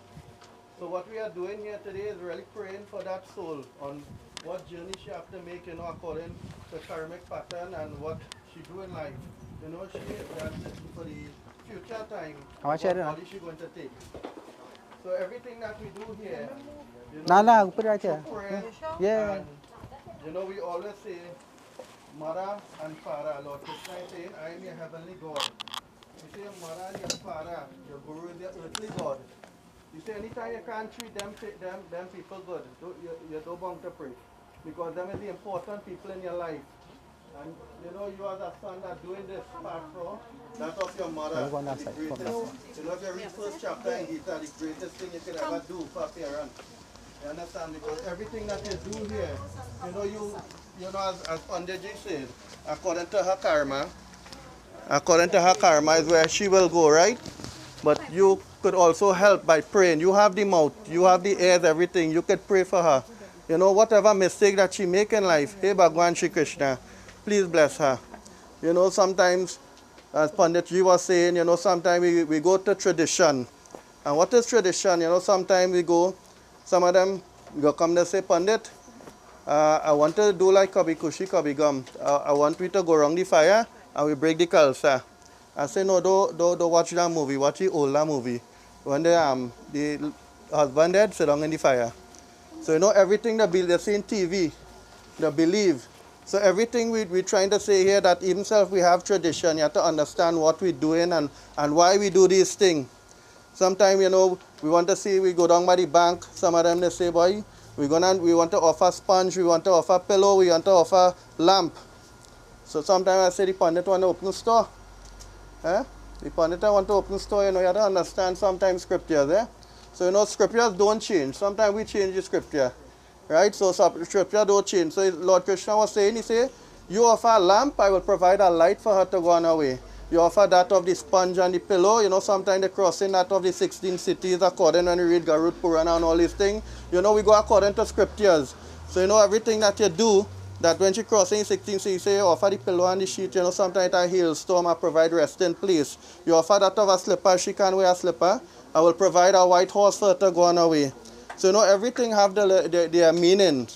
So what we are doing here today is really praying for that soul on what journey she have to make, according to karmic pattern and what she do in life. She that's for the future time. How much what are you body she going to take. So everything that we do here, No, put it right here. prayer, Yeah. and we always say, Mara and Para, Lord Krishna is saying, I am your heavenly God. You say Mara and your Para, your Guru is your earthly God. You say anytime you can't treat them people good, you don't want to pray. Because them is the important people in your life. And you know, you as a son that doing this part for, that of your mother, I'll go on that the side, greatest, from that side. you know, if you read first chapter in Gita, the greatest thing you could ever do for a parent. You understand? Because everything that you do here, you know, as Panditji said, according to her karma is where she will go, right? But you could also help by praying. You have the mouth, you have the ears, everything. You could pray for her. You know, whatever mistake that she make in life, hey Bhagwan Shri Krishna, please bless her. You know, sometimes, as Panditji was saying, you know, sometimes we go to tradition. And what is tradition? You know, sometimes we go, some of them go come and say, Pandit, I want to do like Kabi Kushi, Kabi Gum. I want we to go around the fire and we break the kalsa. I say, no, don't watch that movie. Watch the older movie. When the husband dead, sit down in the fire. So, you know, everything they see in TV, they believe. So everything we're trying to say here, that even if we have tradition, you have to understand what we're doing and why we do these things. Sometimes, you know, we want to see, we go down by the bank, some of them, they say, boy, we want to offer sponge, we want to offer pillow, we want to offer lamp. So sometimes I say, the Pandit want to open store. Eh? The Pandit want to open store, you know, you have to understand sometimes scriptures, eh? So, you know, scriptures don't change. Sometimes we change the scripture, right? So scripture don't change. So Lord Krishna was saying, he said, you offer a lamp, I will provide a light for her to go on her way. You offer that of the sponge and the pillow. You know, sometimes the crossing that of the 16 cities, according when you read Garud Purana and all these things. You know, we go according to scriptures. So, you know, everything that you do, that when she crossing 16 cities, you say you offer the pillow and the sheet. You know, sometimes a hailstorm, I provide resting place. You offer that of a slipper, she can wear a slipper. I will provide a white horse for her to go on her way. So, you know, everything have their meaning.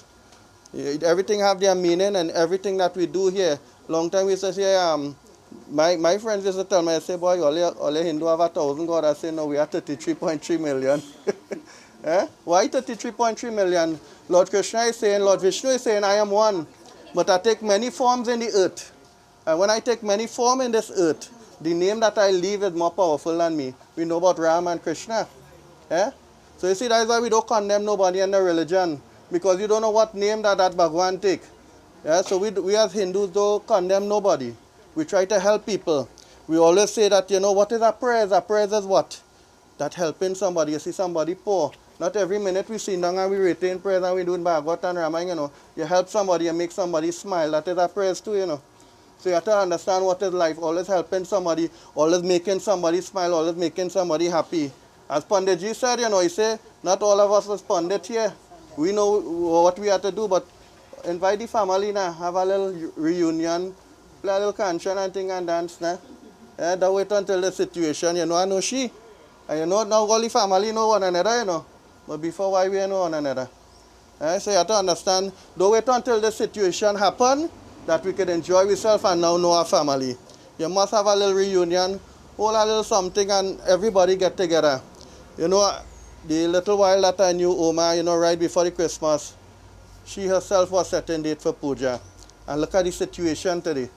Everything have their meaning, and everything that we do here. Long time we used to say, my friends used to tell me, I say, boy, all Hindu have 1,000 God. I say, no, we are 33.3 million. Eh? Why 33.3 million? Lord Krishna is saying, Lord Vishnu is saying, I am one. But I take many forms in the earth. And when I take many forms in this earth, the name that I leave is more powerful than me. We know about Ram and Krishna. Eh? So you see, that is why we don't condemn nobody in the religion. Because you don't know what name that Bhagwan take. Yeah? So we as Hindus don't condemn nobody. We try to help people. We always say that, you know, what is our prayers? Our prayers is what? That helping somebody. You see somebody poor. Not every minute we sit down and we retain prayers and we do Bhagavad and Ramayana, you know. You help somebody and make somebody smile. That is our prayers too, you know. So you have to understand what is life. Always helping somebody, always making somebody smile, always making somebody happy. As Panditji said, you know, he said, not all of us is Pandit here. We know what we have to do, but invite the family now, have a little reunion, play a little cantion and thing and dance now. Don't wait until the situation, you know, I know she. And you know, now all the family know one another, you know. But before, why we know one another? So you have to understand, don't wait until the situation happen, that we can enjoy ourselves and now know our family. You must have a little reunion, hold a little something and everybody get together. You know, the little while that I knew Oma, you know, right before the Christmas, she herself was setting date for puja. And look at the situation today.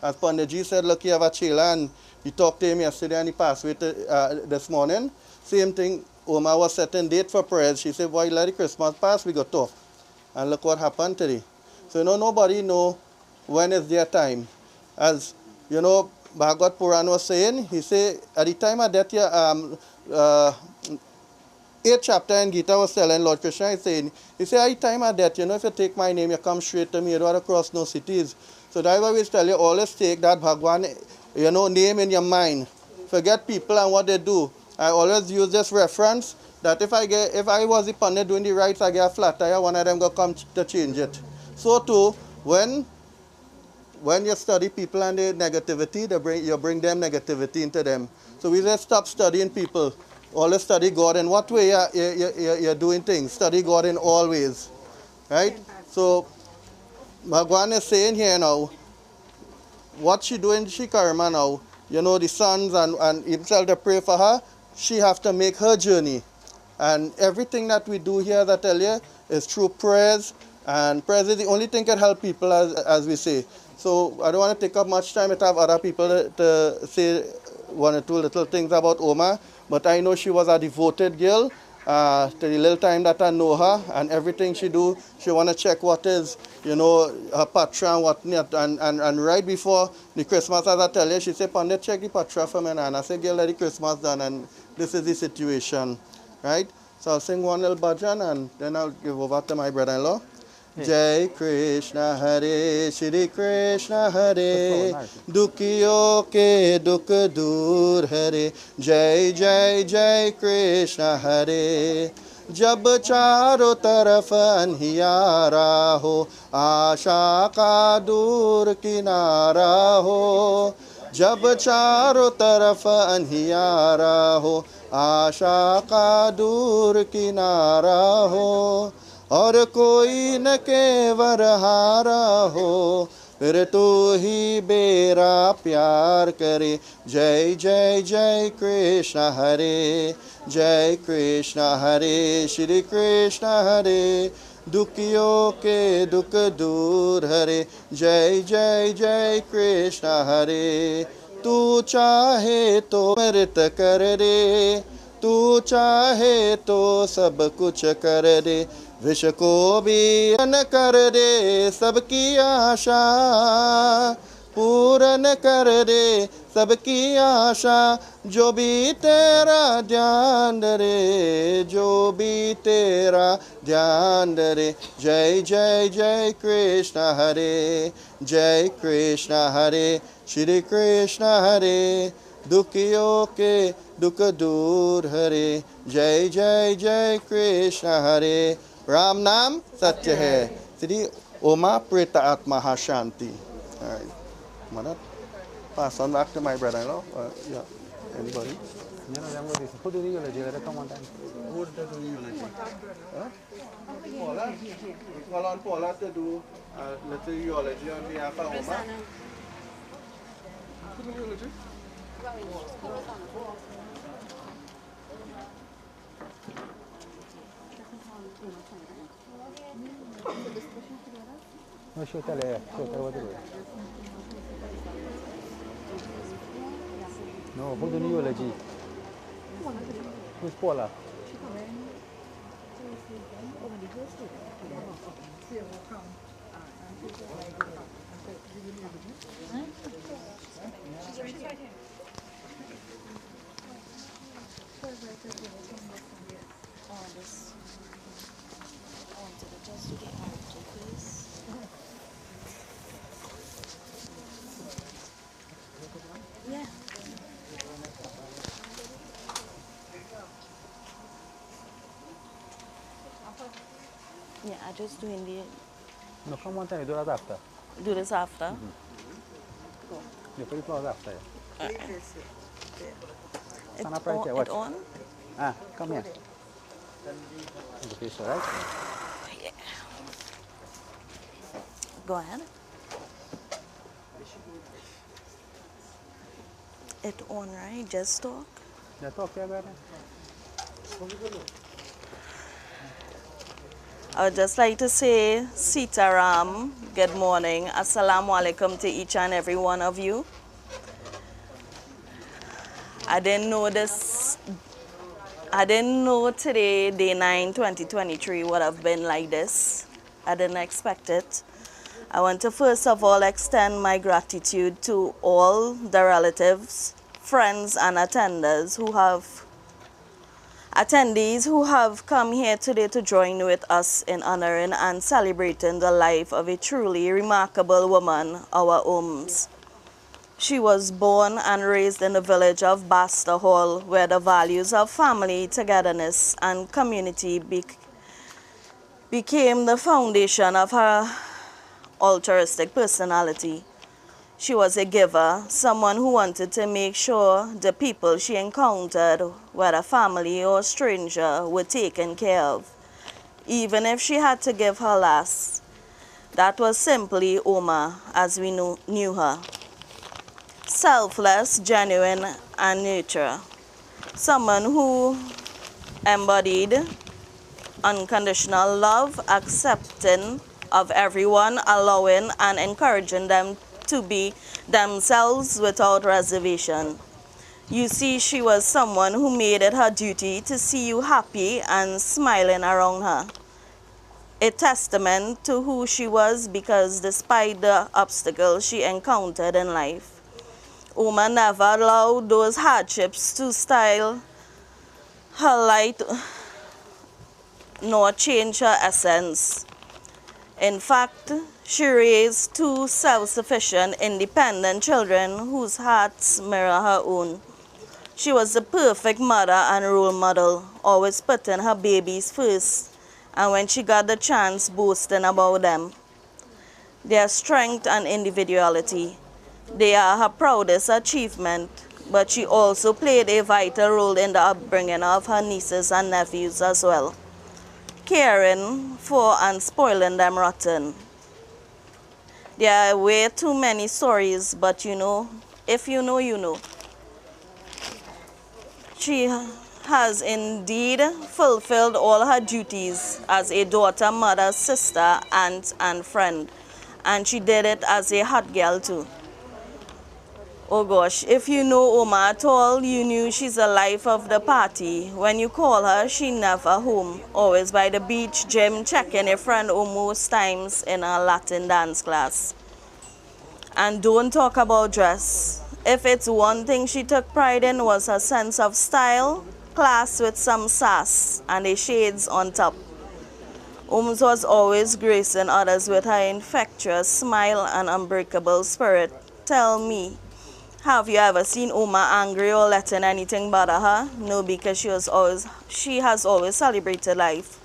As Panditji said, look, you have a chela, and he talked to him yesterday and he passed away this morning. Same thing, Oma was setting date for prayers. She said, boy, let the Christmas pass, we got tough. And look what happened today. So, you know, nobody know when is their time. As, you know, Bhagavad Purana was saying, he said, at the time of death, 8th chapter in Gita was telling Lord Krishna is saying, he said, at the time of death, you know, if you take my name, you come straight to me, you don't have to cross no cities. So that's why we tell you, always take that Bhagwan, you know, name in your mind. Forget people and what they do. I always use this reference that if I was the Pandit doing the rights, I get a flat tire, one of them will come to change it. So too, when you study people and their negativity, you bring them negativity into them. So we just stop studying people. Always study God. In what way you're doing things? Study God in all ways. Right? So Bhagwan is saying here now, what she doing, she karma now, you know, the sons and himself to pray for her, she have to make her journey. And everything that we do here, that I tell you, is through prayers. And prayers is the only thing that can help people, as we say. So I don't want to take up much time to have other people to say one or two little things about Oma. But I know she was a devoted girl. to the little time that I know her, and everything she do, she want to check what is, you know, her patra and what not. And right before the Christmas, as I tell you, she said, Pandit, check the patra for me. And I said, girl, let the Christmas done, and this is the situation, right? So I'll sing one little bhajan, and then I'll give over to my brother-in-law. Jai Krishna Hare Shri Krishna Hare Dukhiyo ke dukh dur Hare Jai Jai Jai Krishna Hare जब चारों तरफ अंधियारा हो आशा का दूर किनारा हो जब चारों तरफ अंधियारा हो आशा का दूर किनारा हो और कोई न केवर हारा हो फिर तू ही बेरा प्यार करे जय जय जय कृष्ण हरे जय कृष्ण हरे श्री कृष्ण हरे दुखियों के दुख दूर हरे जय जय जय कृष्ण हरे तू चाहे तो मृत कर दे तू चाहे तो सब कुछ कर दे विष को भी पूर्ण कर दे सबकी आशा पूर्ण कर दे सबकी आशा जो भी तेरा ध्यान रे जो भी तेरा ध्यान रे जय जय जय कृष्ण हरे जय कृष्ण हरे श्री कृष्ण हरे दुखियों के दुख दूर हरे जय जय जय कृष्ण हरे राम नाम सत्य है श्री ओमा प्रेत आत्मा शांति Mother, pass on back to my brother-in-law. Yeah, anybody? Who do you usually come on time? Who does the eulogy? Huh? Paula? We call on Paula to do a little eulogy on behalf of Oma. Who do the eulogy? No, show tell what to do. No, who do the eulogy? Who's Paula? Yeah. Yeah, I just doing the. No, come on time, do that after. Do this after. You put it after. Stand up right on, there, watch. it on? Ah, come here. The face, right? Yeah. Go ahead. It on, right? Just talk. Yeah, talk there, brother. I would just like to say, Sitaram, good morning. Assalamu alaikum to each and every one of you. I didn't know today, day 9, 2023, would have been like this. I didn't expect it. I want to first of all extend my gratitude to all the relatives, friends, and attendees who have come here today to join with us in honoring and celebrating the life of a truly remarkable woman, our Oms. She was born and raised in the village of Basta Hall, where the values of family, togetherness, and community became the foundation of her altruistic personality. She was a giver, someone who wanted to make sure the people she encountered, whether family or stranger, were taken care of, even if she had to give her last. That was simply Oma, as we knew her. Selfless, genuine, and neutral. Someone who embodied unconditional love, accepting of everyone, allowing and encouraging them to be themselves without reservation. You see, she was someone who made it her duty to see you happy and smiling around her. A testament to who she was, because despite the obstacles she encountered in life, Oma never allowed those hardships to style her light nor change her essence. In fact, she raised two self-sufficient, independent children whose hearts mirror her own. She was the perfect mother and role model, always putting her babies first, and when she got the chance, boasting about them. Their strength and individuality, they are her proudest achievement, but she also played a vital role in the upbringing of her nieces and nephews as well, caring for and spoiling them rotten. There are way too many stories, but you know, if you know, you know. She has indeed fulfilled all her duties as a daughter, mother, sister, aunt, and friend. And she did it as a hot girl too. Oh gosh, if you know Oma at all, you knew she's the life of the party. When you call her, she never home. Always by the beach, gym, checking a friend or most times in a Latin dance class. And don't talk about dress. If it's one thing she took pride in was her sense of style, class with some sass and the shades on top. Ooms was always gracing others with her infectious smile and unbreakable spirit. Tell me, have you ever seen Oma angry or letting anything bother her? No, because she has always celebrated life.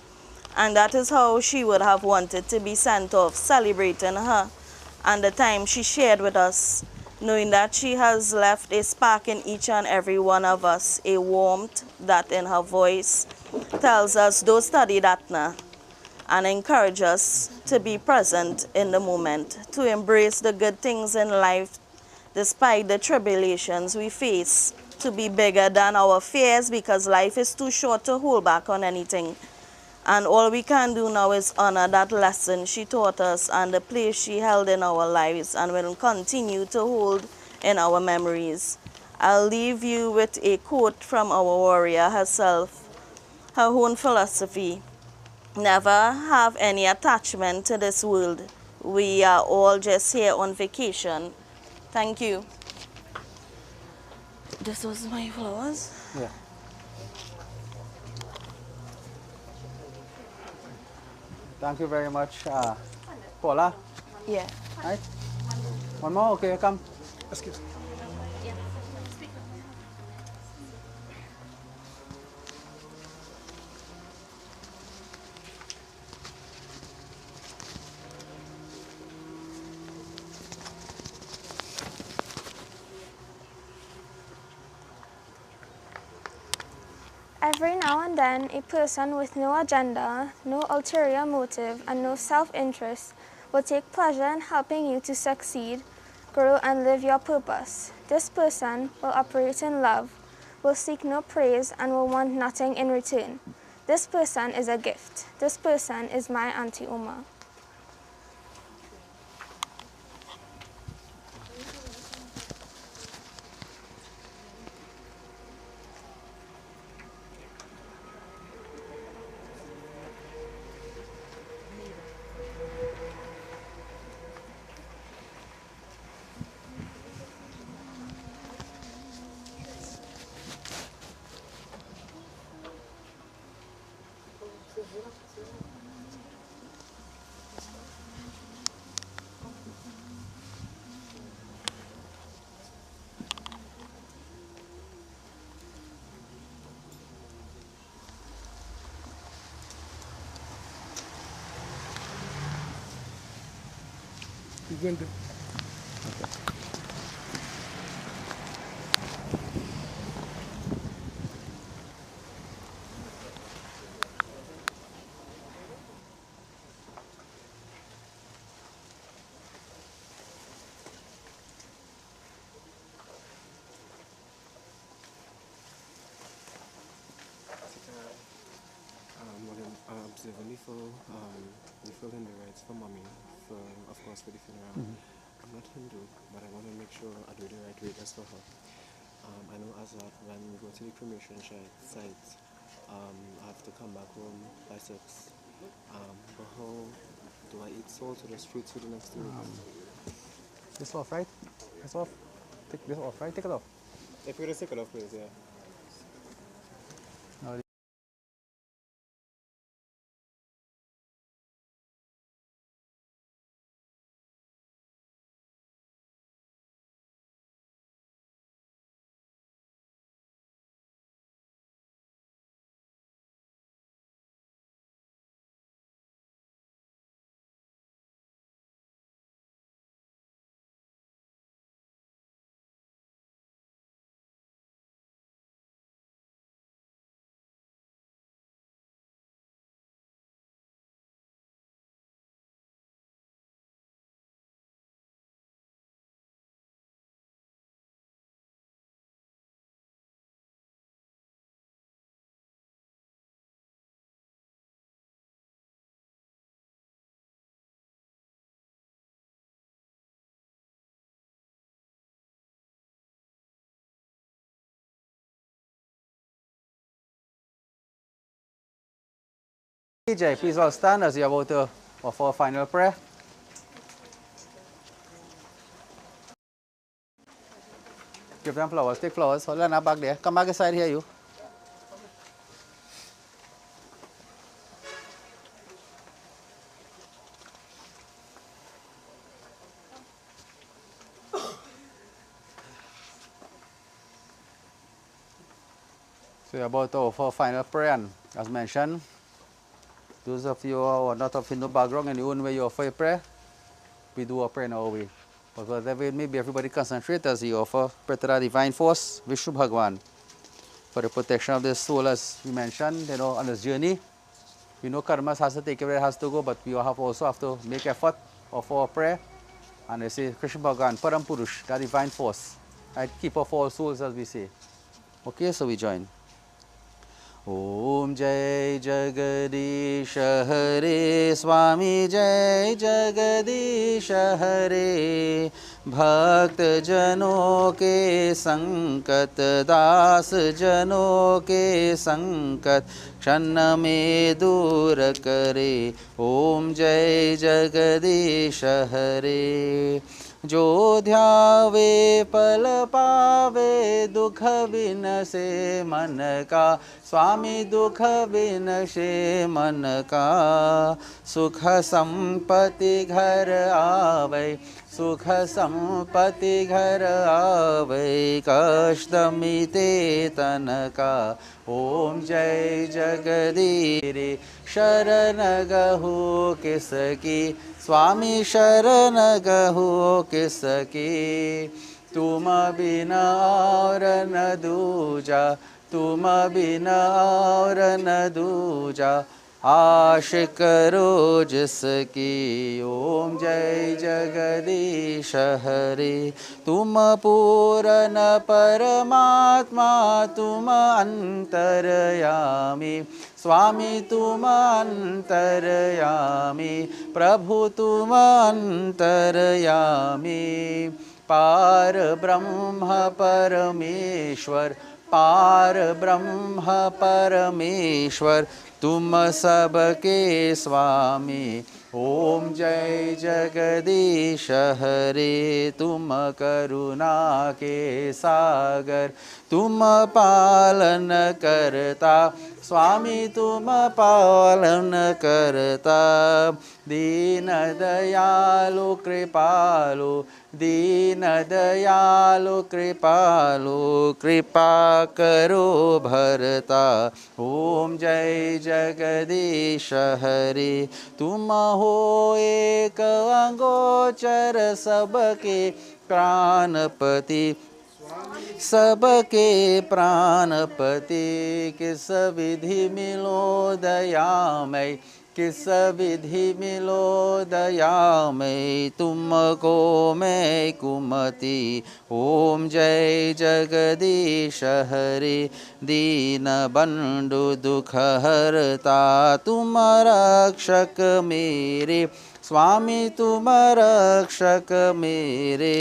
And that is how she would have wanted to be sent off, celebrating her and the time she shared with us, knowing that she has left a spark in each and every one of us, a warmth that in her voice tells us don't study that now, and encourage us to be present in the moment, to embrace the good things in life despite the tribulations we face, to be bigger than our fears because life is too short to hold back on anything. And all we can do now is honor that lesson she taught us and the place she held in our lives and will continue to hold in our memories. I'll leave you with a quote from our warrior herself, her own philosophy. Never have any attachment to this world. We are all just here on vacation. Thank you. This was my flowers. Yeah. Thank you very much, Paula. Yeah. Right? One more? Okay, come. Excuse me. Every now and then, a person with no agenda, no ulterior motive, and no self-interest will take pleasure in helping you to succeed, grow, and live your purpose. This person will operate in love, will seek no praise, and will want nothing in return. This person is a gift. This person is my Auntie Oma. You're going to. What I'm observing the fulfilling the rights for mommy, for of course for the funeral. I'm not Hindu, but I want to make sure I do the right way just for her. I know as that when we go to the cremation site, I have to come back home by 6. But how do I eat salt or just fruits for the next 2 weeks? This off, right? This off. Take this off, right? Take it off. If we just take it off, please, yeah. No, Jay, please all stand as you're about to offer a final prayer. Give them flowers. Take flowers. Hold on back there. Come back aside here, you. So you're about to offer a final prayer, and as mentioned, those of you who are not of Hindu background and the own way you offer a prayer, we do a prayer in our way. But whatever it may be, everybody concentrate as you offer prayer to the divine force, Vishnu Bhagwan, for the protection of this soul, as we mentioned, on this journey. We know karmas has to take it where it has to go, but we also have to make effort, offer a prayer, and they say, Krishna Bhagwan, Param Purush, the divine force, right? Keeper of all souls, as we say. Okay, so we join. Om Jai Jagadish Hare Swami Jai Jagadish Hare Bhakt Jano ke Sankat Das Jano ke Sankat Kshan mein dur kare Om Jai Jagadish Hare जो ध्यावे पल पावे दुख बिनसे मन का स्वामी दुख बिनसे मन का सुख संपत्ति घर आवे सुख संपत्ति घर आवे कष्ट मिटे तन का ओम जय जगदीश शरण गहु किसकी स्वामी शरण गहु किसकी तुम बिना और न दूजा तुम बिना और न दूजा आशिक करो जिसकी ओम जय जगदीश हरे तुम पूर्ण परमात्मा तुम अंतरयामी स्वामी तुम अंतरयामी प्रभु तुम अंतरयामी पार ब्रह्म परमेश्वर पार ब्रह्म परमेश्वर तुम सबके स्वामी ओम जय जगदीश हरे तुम करुणा के सागर तुम पालन करता स्वामी तुम पालन करता दीन दयालु कृपालु दीन दयालु कृपालु कृपा करो भरता ओम जय जगदीश हरे तुम हो एक अंगोचर सबके प्राणपति सबके प्राणपति किस विधि मिलो दयामय किस विधि मिलो दयामय तुमको मैं कुमति ओम जय जगदीश हरे दीन बंधु दुख हरता तुम रक्षक मेरे स्वामी तुम रक्षक मेरे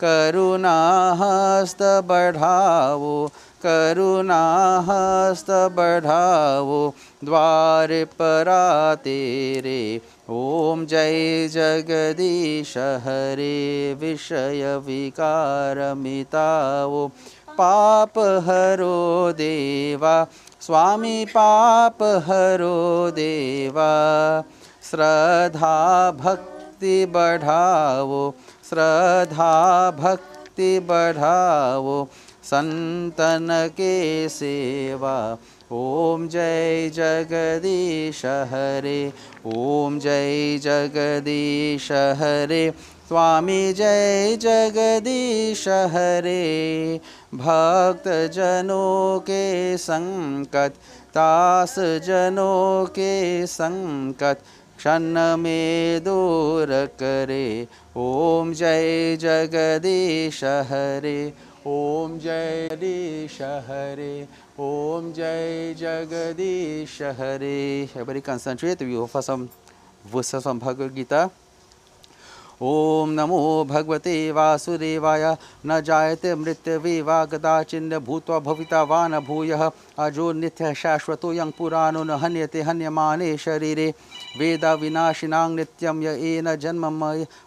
करुणा हस्त बढ़ाओ, करुणा हस्त बढ़ाओ, द्वार पर तेरे। ओम जय जगदीश हरे, विषय विकार मिटाओ, पाप हरो देवा, स्वामी पाप हरो देवा। श्रद्धा भक्ति बढ़ाओ, श्रद्धा भक्ति बढ़ाओ, संतन के सेवा। ओम जय जगदीश हरे, ओम जय जगदीश हरे, स्वामी जय जगदीश हरे। भक्त जनों के संकट, दास जनों के संकट, क्षण में दूर करे। ओम जय जगदीश हरे, ओम जय जगदीश हरे, ओम जय जगदीश हरे. Everybody concentrate. We offer some verses from Bhagavad Gita. ओम नमो भगवते वासुदेवाय, न जायते मृत्यवे वा कदाचिन्न भूत्वा भविता वा न भूयः, अजो नित्यः शाश्वतो यं पुराणो न हन्यते हन्यमाने शरीरे. वेद विनाशिनां नित्यं य एन जन्मम्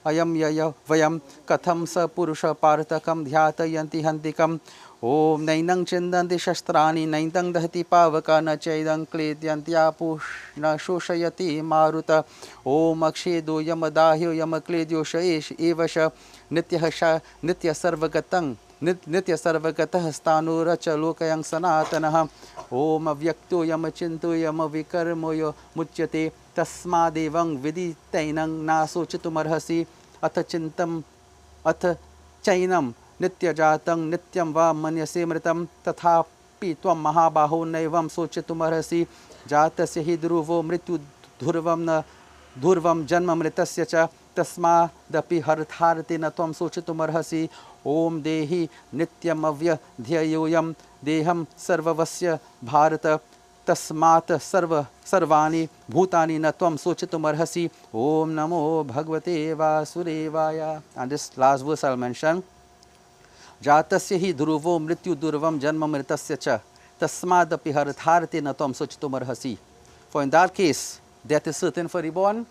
अयं य वयं, कथं स पुरुषः पार्थकं ध्यातयन्ति हन्तिकम्. ओम नैनं चिन्दन्ति शस्त्राणि, नैनं दहति पावका, न चैदं क्लेद्यन्त्यापुः न शोषयति मारुत. ओम अक्षेदो यमदाह्यो यमक्लेद्योष एवश, नित्य सर्वगतं नित्य सर्वगतः स्थाणुरच लोकयं सनातनः. ओम अव्यक्तो यमचिन्तो यमविकर्मो यो मुच्यते, तस्मादेवं विदितैनं नाशोचितुमर्हसि. अथ चिन्तं अथ चैनं नित्यजातं नित्यं वा मन्यसे मृतं, तथापि त्वं महाबाहो नैवं शोचितुमर्हसि. जातस्य हि ध्रुवो मृत्युर्ध्रुवं न ध्रुवं जन्म मृतस्य च, तस्मादपि हरथार्थे न त्वं शोचितुमर्हसि. ओम देहि नित्यमव्यध्ययोऽयं देहं सर्वस्य भारत, तस्मात् सर्वाणि भूतानि न त्वं शोचितुमर्हसि. ओम नमो भगवते वासुदेवाय. And this last verse I'll mention. जातस्य हि ध्रुवो मृत्यु दुर्वम जन्म मृतस्य च, तस्मादपि हरथार्थे न त्वं शोचितुमर्हसि. For in that case, death is certain for reborn,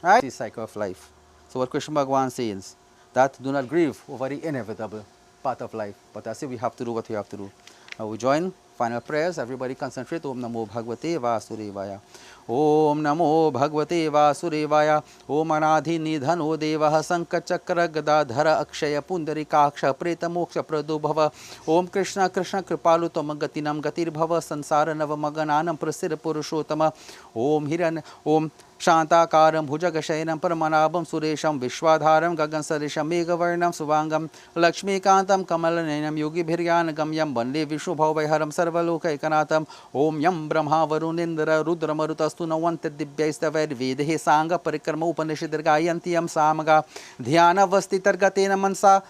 right? The cycle of life. So what Krishna Bhagavan says, that do not grieve over the inevitable part of life, but I say we have to do what we have to do. Now we join final prayers. Everybody concentrate. Om Namo Bhagavate Vasudevaya. Om Namo Bhagavate Vasudevaya. Om Anadhi Nidhano Devah Sankachakra Gadadhara Akshaya Pundarikaksha Preta Moksha Pradubhava. Om Krishna Krishna Kripalu Tomagatinam Gatir Bhava Sansara Navamagananam Prasir Purushotama. Om Hiran Om शांताकारं भुजगशयनं परमनाभं सुरेशं विश्वाधारं गगनसदृशं मेघवर्णं शुभांगं लक्ष्मीकान्तं कमलनयनं योगिभिर्ज्ञानगम्यं वन्दे विष्णुभवभयहरं सर्वलोकैकनाथं. ओम यं ब्रह्मा वरुणेन्द्र रुद्रमरुतस्तु नवन्ति दिव्यैस्तवैर्वेदैः साङ्गपरिक्रम उपनिषद्गायन्ति यं सामगा ध्यानवस्थितर्गतेन मनसा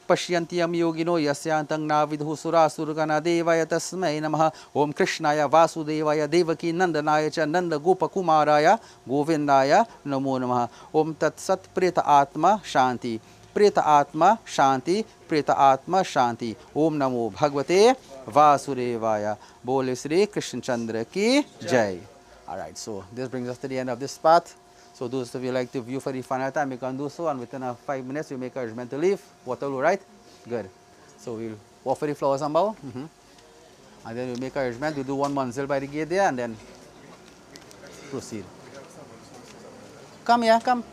पश्यन्ति यं योगिनो यस्यान्तं नाविदुः सुरासुरगणा. देवाय तस्मै नमः. ओम कृष्णाय वासुदेवाय देवकी नंदनाय च नंदगोपकुमाराय गोविंदाय नमो नमः. ओम तत्सत्. प्रेत आत्मा शांति, प्रेत आत्मा शांति, प्रेत आत्मा शांति. ओम नमो भगवते वासुदेवाय. बोले श्री कृष्णचंद्र की जय. All right, so this brings us to the end of this path. So those of you like to view for the final time, you can do so, and within 5 minutes we make arrangement to leave. Waterloo, right? Good. So we'll offer the flowers and bow. And then we'll make arrangement. We'll do one manzil by the gate there and then proceed. Come here, come.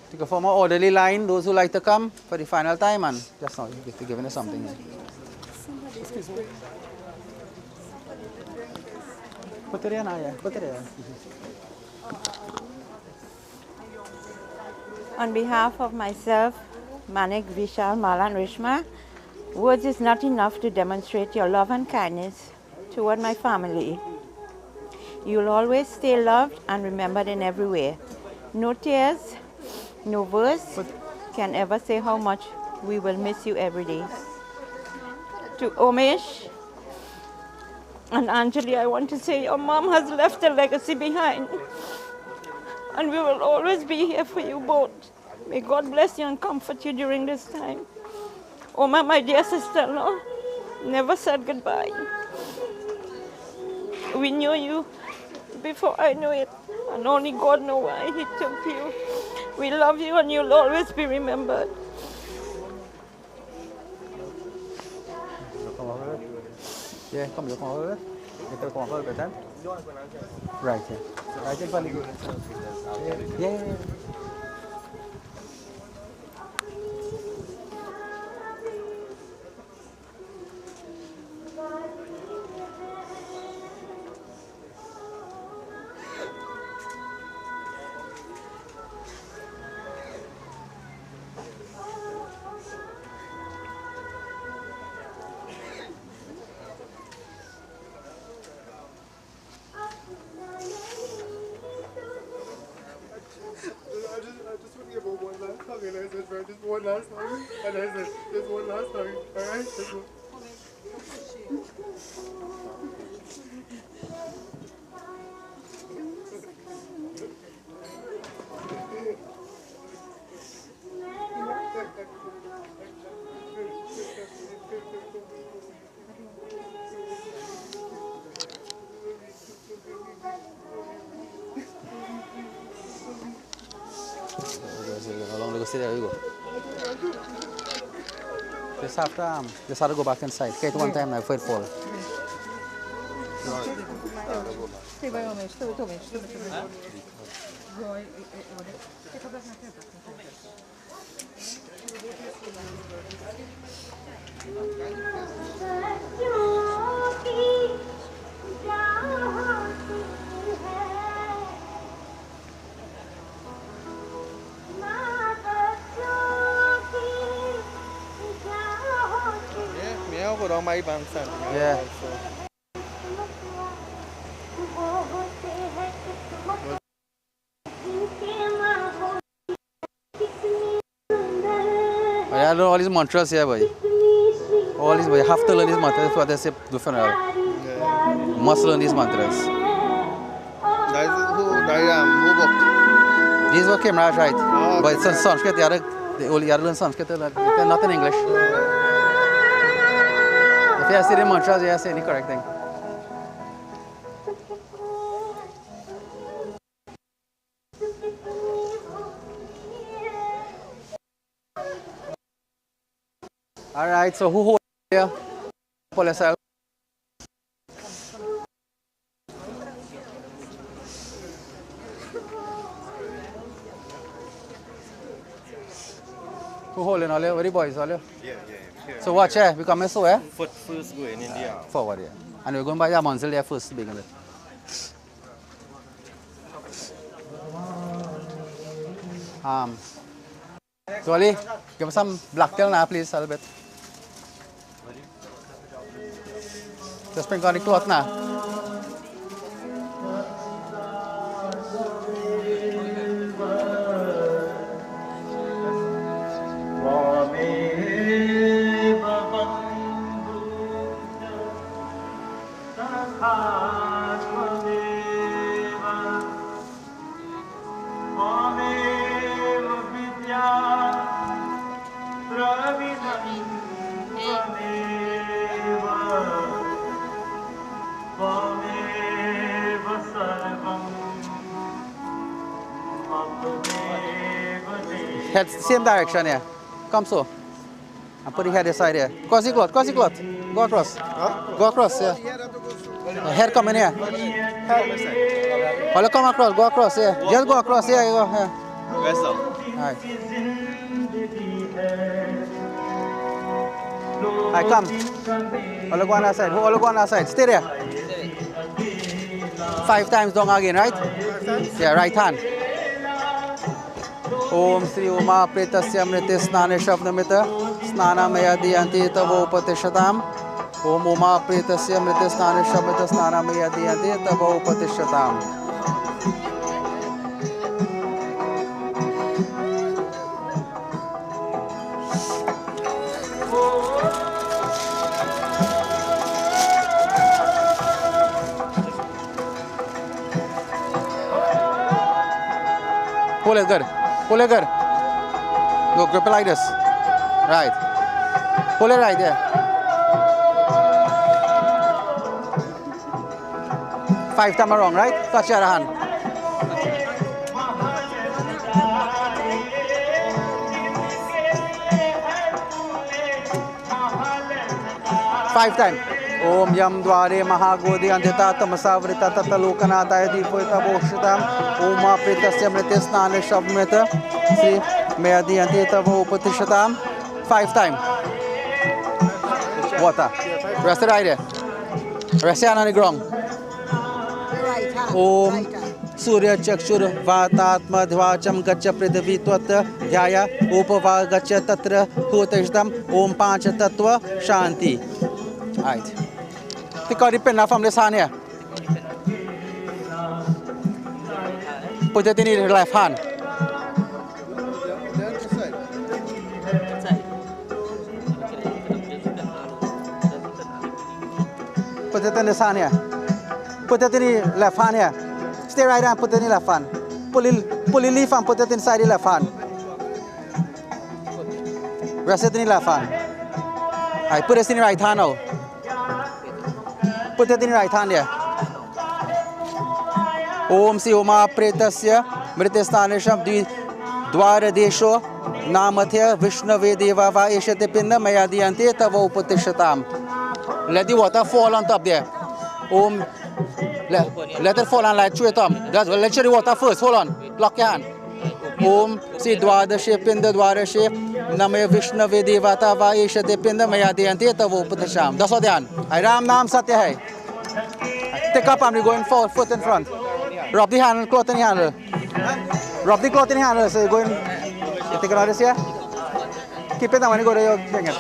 Take a form of orderly line, those who like to come for the final time, and just now you get to give us something. Excuse me. Put it in, yeah. Put it in. On behalf of myself, Manik, Vishal, Mala and Rishma, words is not enough to demonstrate your love and kindness toward my family. You'll always stay loved and remembered in every way. No tears, no words can ever say how much we will miss you every day. To Omesh and Anjali, I want to say your mom has left a legacy behind and we will always be here for you both. May God bless you and comfort you during this time. Oma, my dear sister-in-law, never said goodbye. We knew you before I knew it, and only God knows why He took you. We love you and you'll always be remembered. Yeah, come over. You can come over then. Right, yeah. Right, yeah. I just want to give her one last hug, and I said, right, just one last hug. And I said, just one last hug, all right? Just one. How long do you stay there? You go. Just have to go back inside. Get one time now before it fall. I'll go down my bank stand. Yeah. I learn all these mantras here, boy. All these, boy. You have to learn these mantras before they say the funeral. Yeah. You must learn these mantras. Who booked? These were cameras, right? Oh, but it's in Sanskrit. They only learn Sanskrit. They're not in English. If you say the mantras, you say the correct thing. All right, so who hold here? Pull yourself. Who holding all here? Where the boys all here? Yeah. So watch here, we come here so, eh? Foot first going in the arm. Forward here. And we're going by your Monzel there first to begin with. Dolly, give us some black tail now, please, a little bit. Just bring on the cloth now. Head same direction here. Come so. And put the head aside here. Cross the cloth. Go across. Huh? Go across, yeah. The head come in here. All come across, go across here. Just go across here, you go here. Rest up. Alright. Alright, come. All go on that side. All go on that side. Stay there. 5 times down again, right? 5 times? Yeah, right hand. Om Sri Oma Pretasya Mriti Snane Shavnamita Snana Mayadiyanti Tavopatishyatam Om Oma Pretasya Mriti Snane Shavnamita Snana Mayadiyanti Tavopatishyatam. Pull it good. Pull it good. Go grip it like this. Right. Pull it right there. 5 times around, right? Touch your other hand. 5 times. Om Yam Dware Mahagodi Andita Tamasavritata Talukanata Dipuita Boshitam Oma Pritasya Mritisnane Shabmeta See Mayadi Antita Vopatishatam 5 times. Water. Rest it right there. Rest it on the ground. Om Surya Chakshur Vatatma Dhvacham Gacha Pridhavi Twata Dhyaya Upava Gacha Tatra Hutashtam Om Pancha Tattva Shanti. Right. Take out the pen from this hand here. Put it in your left hand. Put it in this hand here. Put it in your left hand here. Stay right there and put it in your left hand. Pull the leaf and put it inside your left hand. Rest it in your left hand. Alright, put it in your right hand now. Put it in your right hand here. Om Si Oma Pretasya Mritistanisham Dwara Desho Namatya Vishnave Deva Vaishate Pinda Mayadiante Tava Upatishatam. Let the water fall on top there. Om let it fall on like through it up. Let's show the water first. Hold on. Lock your hand. Om Si Dwadashe Pinda Dwarashe Namaya Vishnave Devata Vaishate Pinda Mayadiante Tava Upatisham. That's what they are. I Ram Nam Satya Hai. Take up and we going forward, foot in front. Rub the handle, cloth in the handle. Rub the cloth in the handle, so you're going. Take another here. Keep it down when you go to your finger.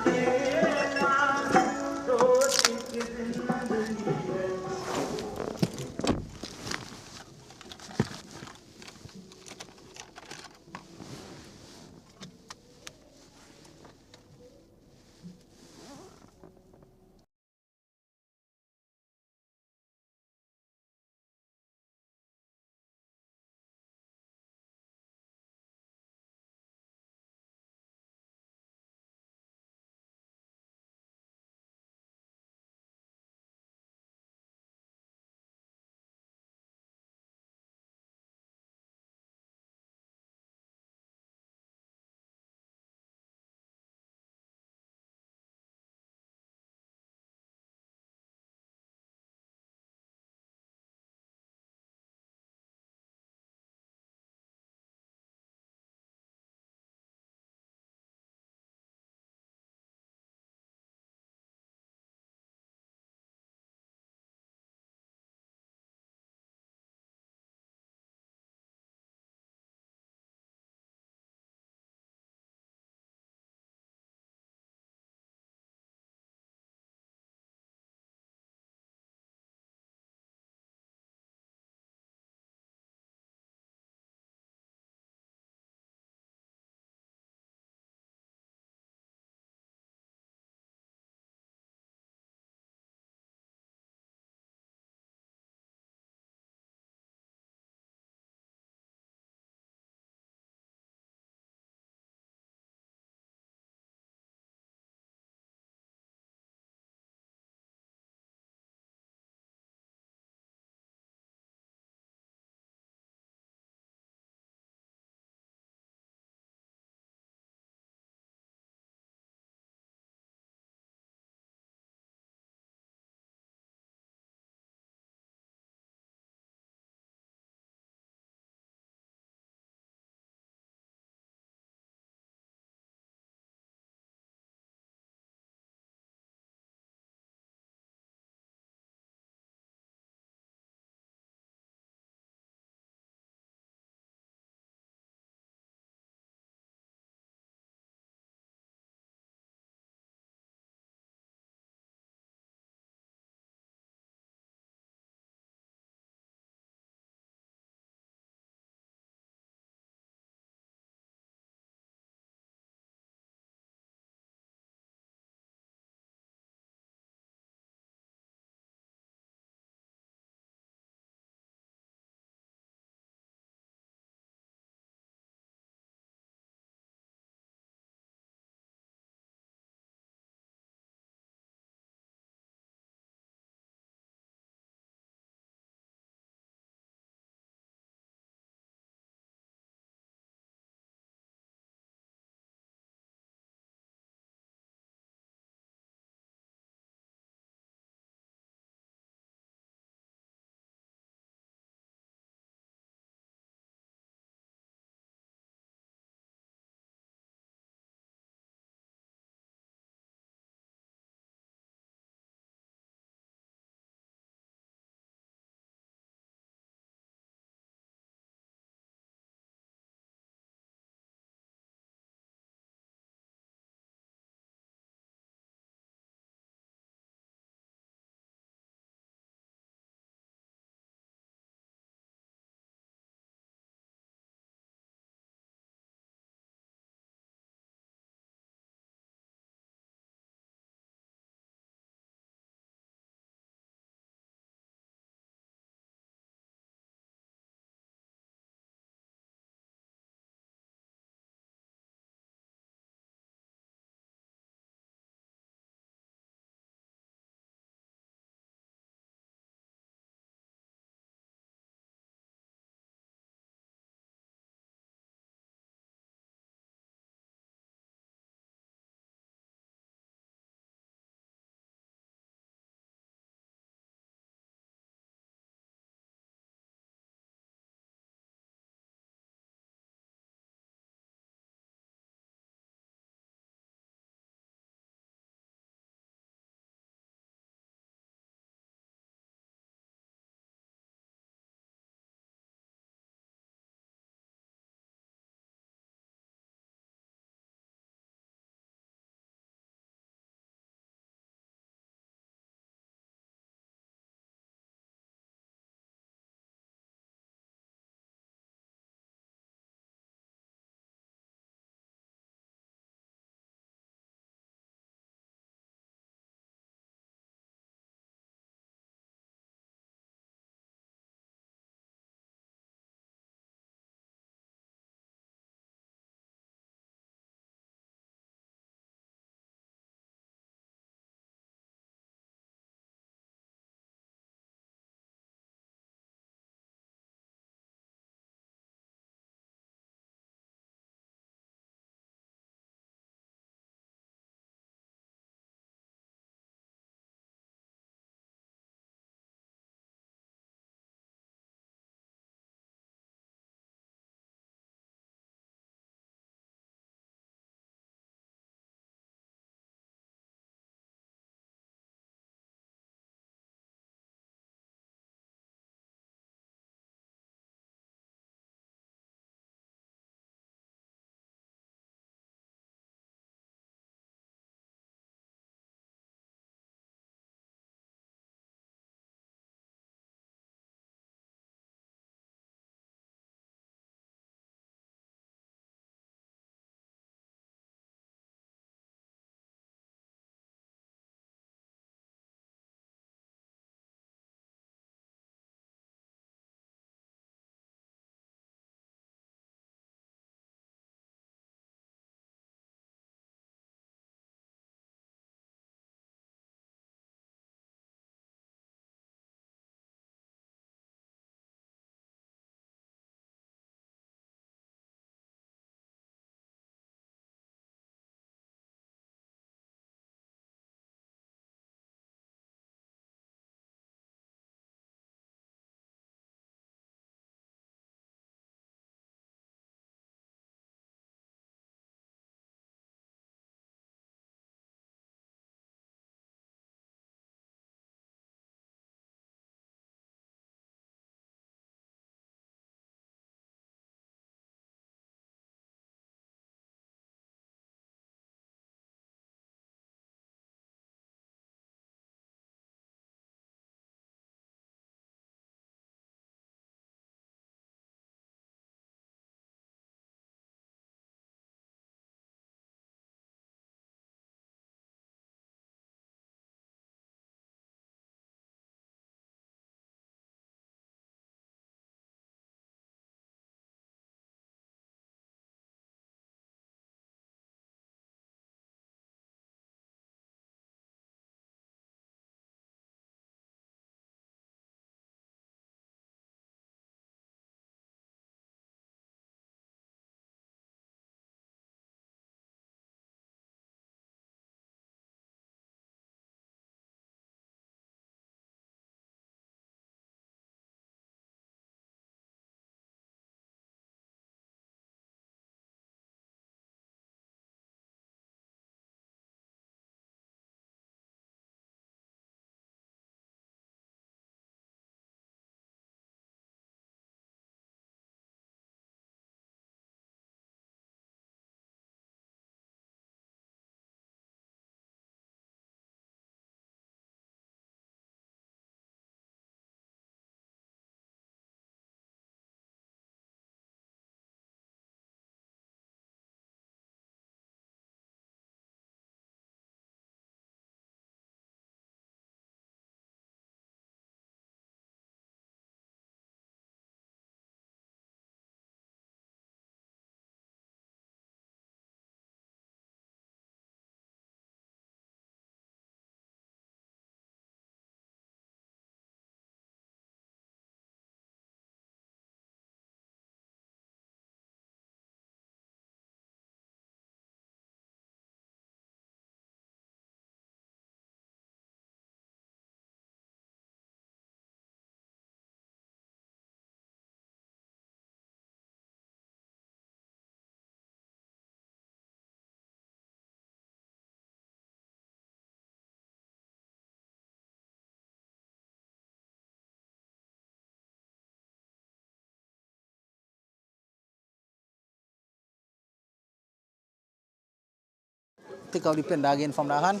Take out the penda again from the hand.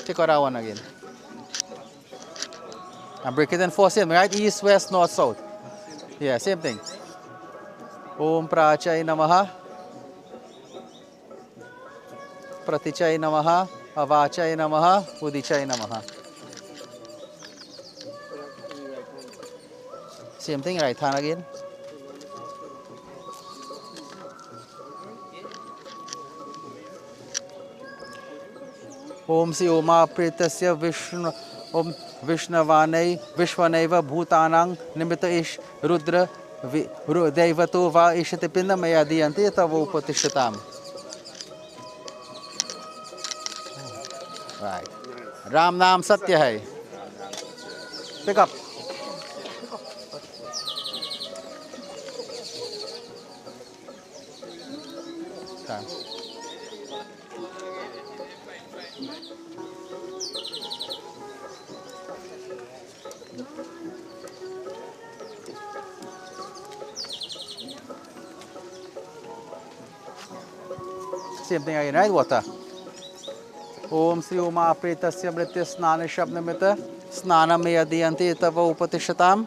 Take out that one again. And break it in four same, right? East, west, north, south. Yeah, same thing. Om Prachai Namaha. Pratichai Namaha. Avachai Namaha. Udichai Namaha. Same thing, right hand again. Om Si Oma Pretasya Vishnu Om Vishnavane Vishwaneva Bhutanang Nimitta Ish Rudra Devato Va Ishate Pinda Mayadiyanti Tavo Upatishtatam. Right. Ram Nam Satya Hai. Pick up. Okay. Same thing again, right? Water. Om Sri Uma Pretasya Mritya Snana Shabnamita Snana Mayadiyanti Tava Upatishatam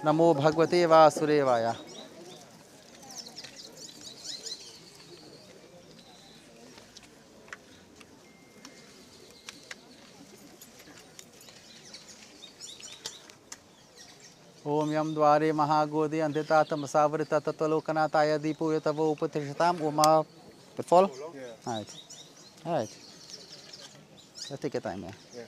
Namo Bhagavate Vasurevaya. Om Yam Dware Mahagodi Antitatam Savrita Tatalokanataya Dipu Yatava Upatishatam Uma. It fall? Yeah. Alright. Alright. Let's take your time here. Yeah.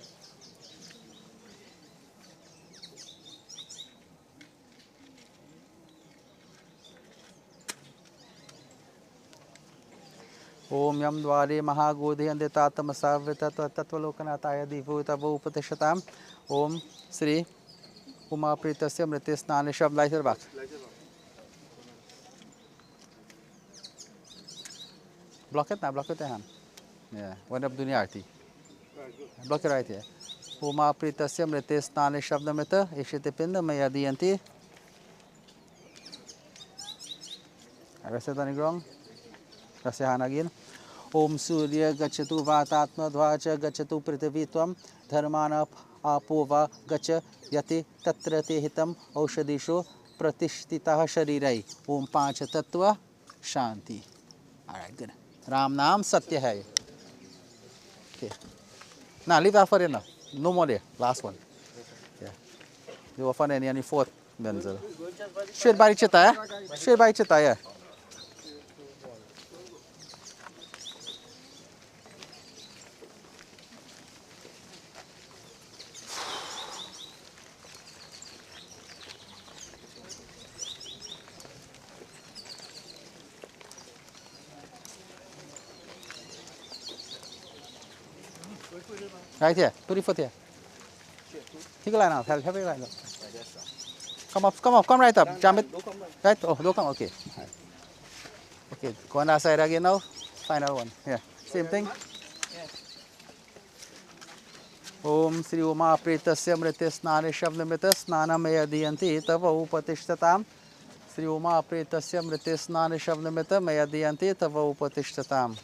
Om Yam Dware Mahagodi Antitatam Savrita Tatalokanataya Dipu Yatava Upatishatam Om Sri Uma Pretasya Mritya Snana Shab. Lighter back. Block it now, block it hand. Yeah, wind up doing the arti. Block it right here. Uma Pretasya Mritya Snana Shabdamita Ishite Pinda Mayadiyanti. Rest it on the ground. Rest your hand again. Om Surya Gachatu Vatatma Dvacha Gachatu Pritavitvam Dharmana Apova Gacha Yati Tatrate Hitam Aushadisho Pratishtitaha Sharirai. Om Pancha Tattva Shanti. Alright, good. Ram Nam Satya Hai. Okay. Now leave that for you now. No more there. Last one. Yeah. You offer any fourth benzel. Straight by Chita, straight by Chita, yeah. Right here, put your foot here. Take a line out, help me line up. Come right up, jump it. Right? Oh, don't come, okay. Right. Okay, go on that side again now. Final one, yeah. Same thing. Om Sri Uma Pretasya Mritya Snana Shabnamita Snana Mayadiyanti Tava Upatishtatam. Sri Uma Pretasya Mritya Snana Shabnamita Mayadiyanti Tava Upatishtatam.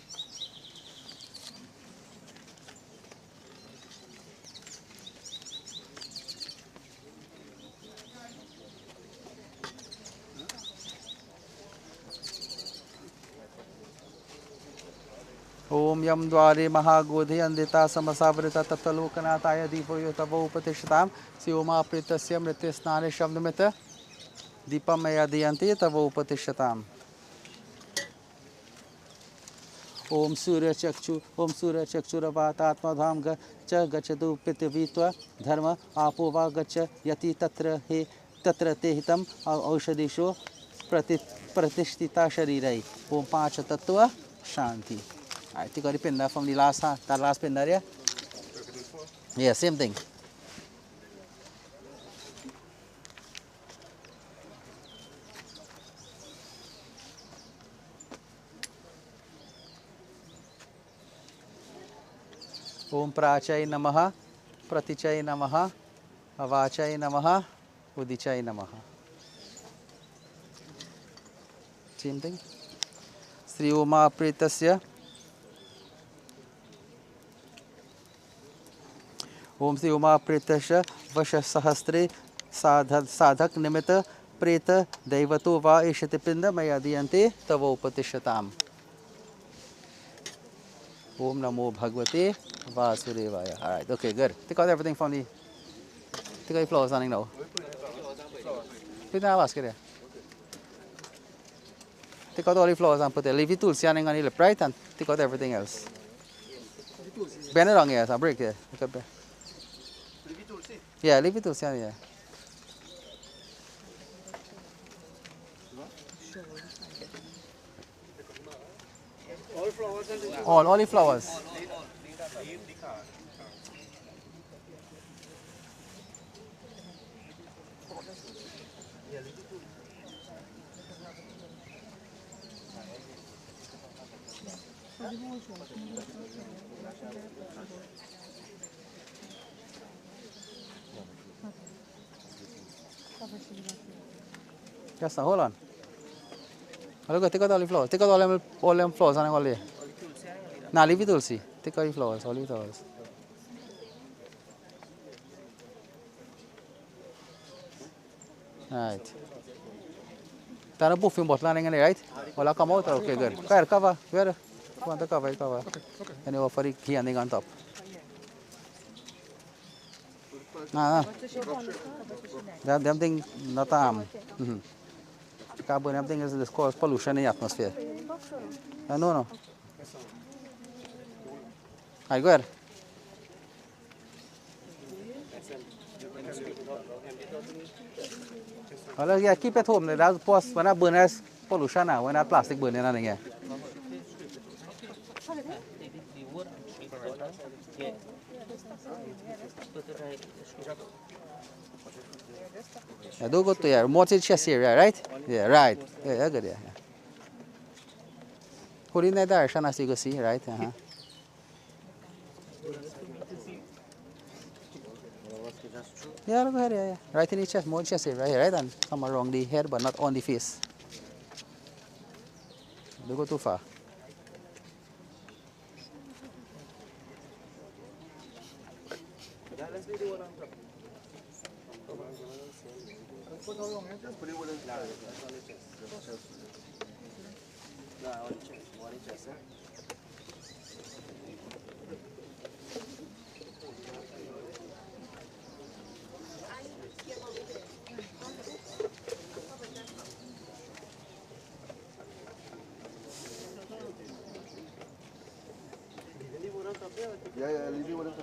Om Yam Dware Mahagodhi Andita Samasavrita Tatalokanataya Dipo Yotava Upatishtam Sri Uma Pretasya Mritya Snana Shabdamita Deepa Mayadiyanti Tava Upatishtam. Om Surya Chakshura Vatatma Dham Gacha Gachadu Pitivitva Dharma Apova Gacha Yati Tatra Te Hitam Aushadisho Pratishtita Sharirai. Om Pancha Tattva Shanti. I take out the pinda from the last, that last pinda there. Yeah, same thing. Om Prachai Namaha, Pratichai Namaha, Avachai Namaha, Udichai Namaha. Same thing. Sri Uma Pretasya ओम श्री उमा प्रेतश वश सहस्त्रे साधक निमित्त प्रेत दैवतो वा ईशति पिंड मयादियन्ते तव उपतिष्ठताम्. Om Namo Bhagavate Vasudevaya. All right, okay, good. Take out everything from the. Take out the flowers on now. Put that basket there. Take out all the flowers and put there. Leave the tulsi hanging on the lip, right? And take out everything else. Bend it wrong here, so break there. Yeah, leave the tulsi on here. All the flowers. Yes, hold on. Look, take out all the flowers. Take out all them flowers and all there. Nah, leave it tulsi. Take out the flowers, all the flowers. Right. There's a perfume bottle hanging in there, right? Will I come out? Okay, good. Where, cover? Where? You want the cover? Cover. Okay. And you offer the key hanging on top. Nah. Them thing not harm. Carbon, them thing is this cause pollution in the atmosphere. No. Hi, go ahead. Well, yeah, keep it home. That's post when I burn as pollution now. When I plastic burning and again. Yeah, don't go to here. More to the chest area, right? Yeah, right. Yeah, good. Yeah. Put in that direction as you can see, right? Yeah, look ahead, yeah. Right in the chest, more chest area, right here, right? And some around the head, but not on the face. Don't go too far. Yeah, leave it with us.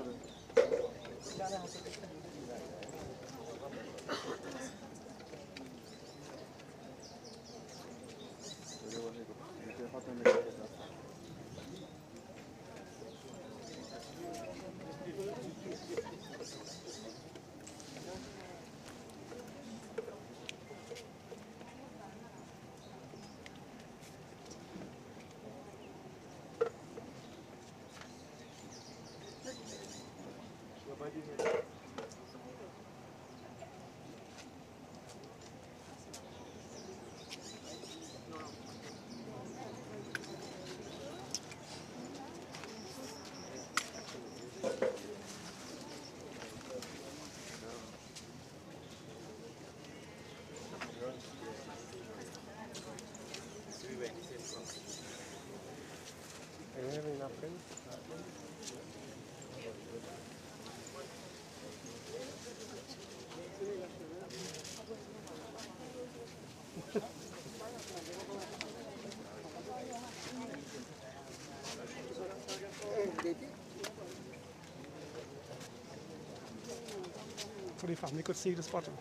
So the family could see this bottle.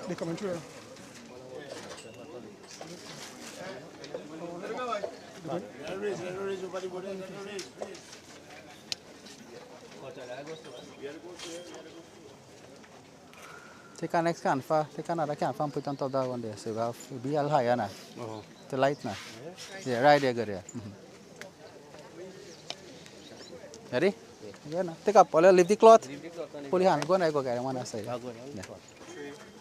They coming through. Take our next canfa, take another canfa and put on top of that one there. So we have it'll be a little higher now. The light now. Yeah, right there, good, yeah. Ready? Yeah, no. Take up, leave the cloth. Pull your hand, go and go carry one side. Yeah.